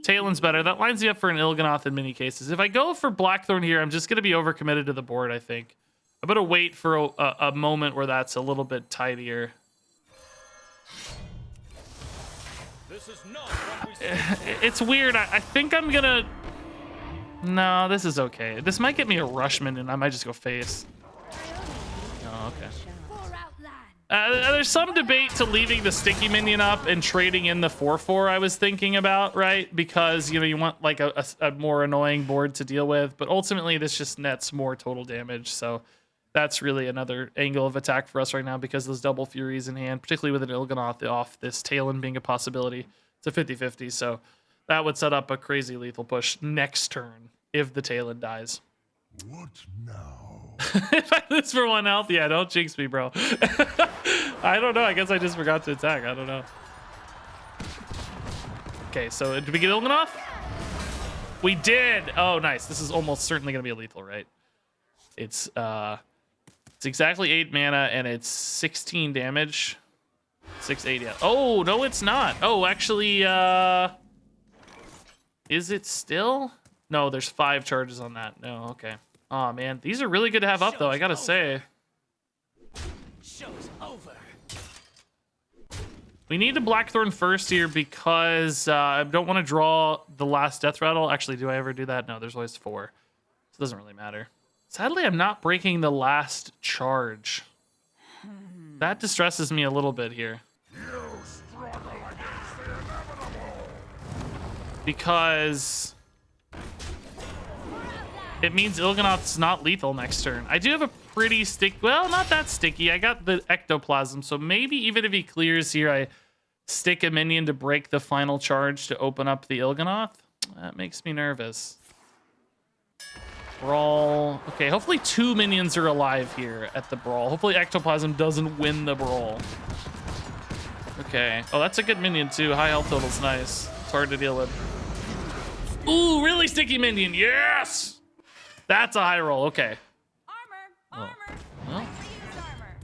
Talon's better. That lines me up for an Il'gynoth in many cases. If I go for Blackthorn here, I'm just going to be overcommitted to the board, I think. I'm going to wait for a moment where that's a little bit tidier. This is not what we It's weird. I think I'm going to... No, this is okay. This might get me a Rushman, and I might just go face. Oh, okay. There's some debate to leaving the sticky minion up and trading in the 4/4 I was thinking about, right? Because, you know, you want like a more annoying board to deal with, but ultimately this just nets more total damage. So that's really another angle of attack for us right now because those double Furies in hand, particularly with an Il'gynoth off, this Talon being a possibility. It's a 50-50, so that would set up a crazy lethal push next turn if the Talon dies. What now? If I lose for 1 health, yeah, don't jinx me, bro. I don't know. I guess I just forgot to attack. I don't know. Okay, so did we get Il'gynoth? We did. Oh, nice. This is almost certainly going to be a lethal, right? It's exactly 8 mana, and it's 16 damage. 6, 8, yeah. Oh, no, it's not. Oh, actually, is it still? No, there's 5 charges on that. No, okay. Oh man, these are really good to have up though, I gotta say. Show's over. We need to Blackthorn first here because I don't want to draw the last Deathrattle. Actually, do I ever do that? No, there's always 4. So it doesn't really matter. Sadly, I'm not breaking the last charge. That distresses me a little bit here. Because it means Il'gynoth's not lethal next turn. I do have a pretty well, not that sticky. I got the Ectoplasm, so maybe even if he clears here, I stick a minion to break the final charge to open up the Il'gynoth. That makes me nervous. Brawl. Okay, hopefully 2 minions are alive here at the Brawl. Hopefully Ectoplasm doesn't win the Brawl. Okay. Oh, that's a good minion too. High health total's nice. It's hard to deal with. Ooh, really sticky minion. Yes! That's a high roll. Okay. Armor. Well, I use armor.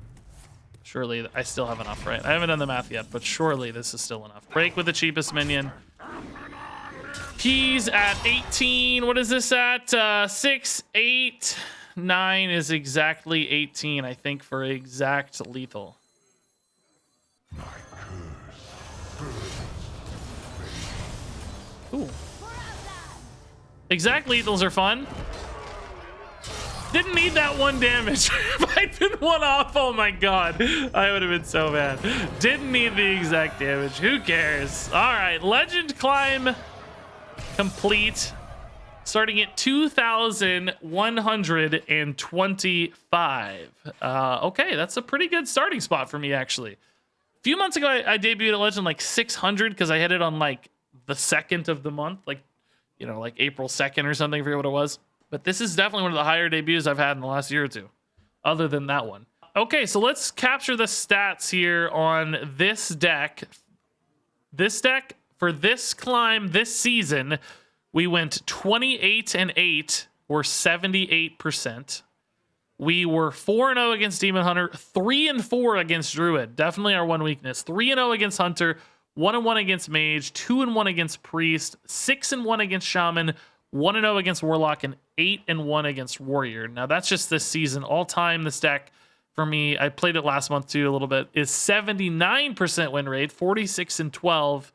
surely I still have enough, right? I haven't done the math yet, but surely this is still enough. Break with the cheapest minion. He's at 18. What is this at? 6, 8, 9 is exactly 18, I think, for exact lethal. Ooh. Exact lethals are fun. Didn't need that 1 damage. If I'd been 1 off, oh my god, I would have been so bad. Didn't need the exact damage. Who cares? All right, legend climb complete. Starting at 2,125. Okay, that's a pretty good starting spot for me, actually. A few months ago, I debuted at legend like 600 because I hit it on like the 2nd of the month, like, you know, like April 2nd or something, I forget what it was. But this is definitely one of the higher debuts I've had in the last year or two, other than that one. Okay, so let's capture the stats here on this deck. This deck, for this climb this season, we went 28-8, or 78%. We were 4-0 against Demon Hunter, 3-4 against Druid. Definitely our one weakness. 3-0 against Hunter, 1-1 against Mage, 2-1 against Priest, 6-1 against Shaman, 1-0 against Warlock, and 8-1 against Warrior. Now that's just this season. All time, this deck for me, I played it last month too a little bit, is 79% win rate, 46-12.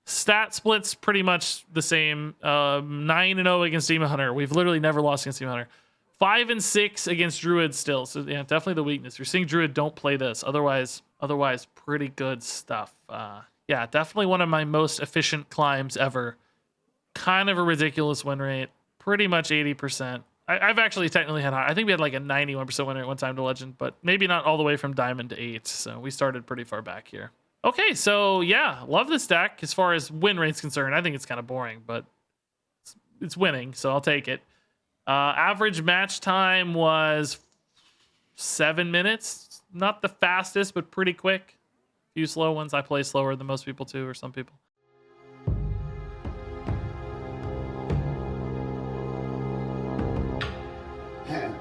Stat split's pretty much the same. 9-0 against Demon Hunter. We've literally never lost against Demon Hunter. 5-6 against Druid still. So yeah, definitely the weakness. You're seeing Druid, don't play this. Otherwise, pretty good stuff. Yeah, definitely one of my most efficient climbs ever. Kind of a ridiculous win rate. Pretty much 80%. I've actually technically had high. I think we had like a 91% win rate one time to Legend, but maybe not all the way from Diamond to 8. So we started pretty far back here. Okay, so yeah, love this deck as far as win rate's concerned. I think it's kind of boring, but it's winning, so I'll take it. Average match time was 7 minutes. Not the fastest, but pretty quick. A few slow ones. I play slower than most people too, or some people. Yeah.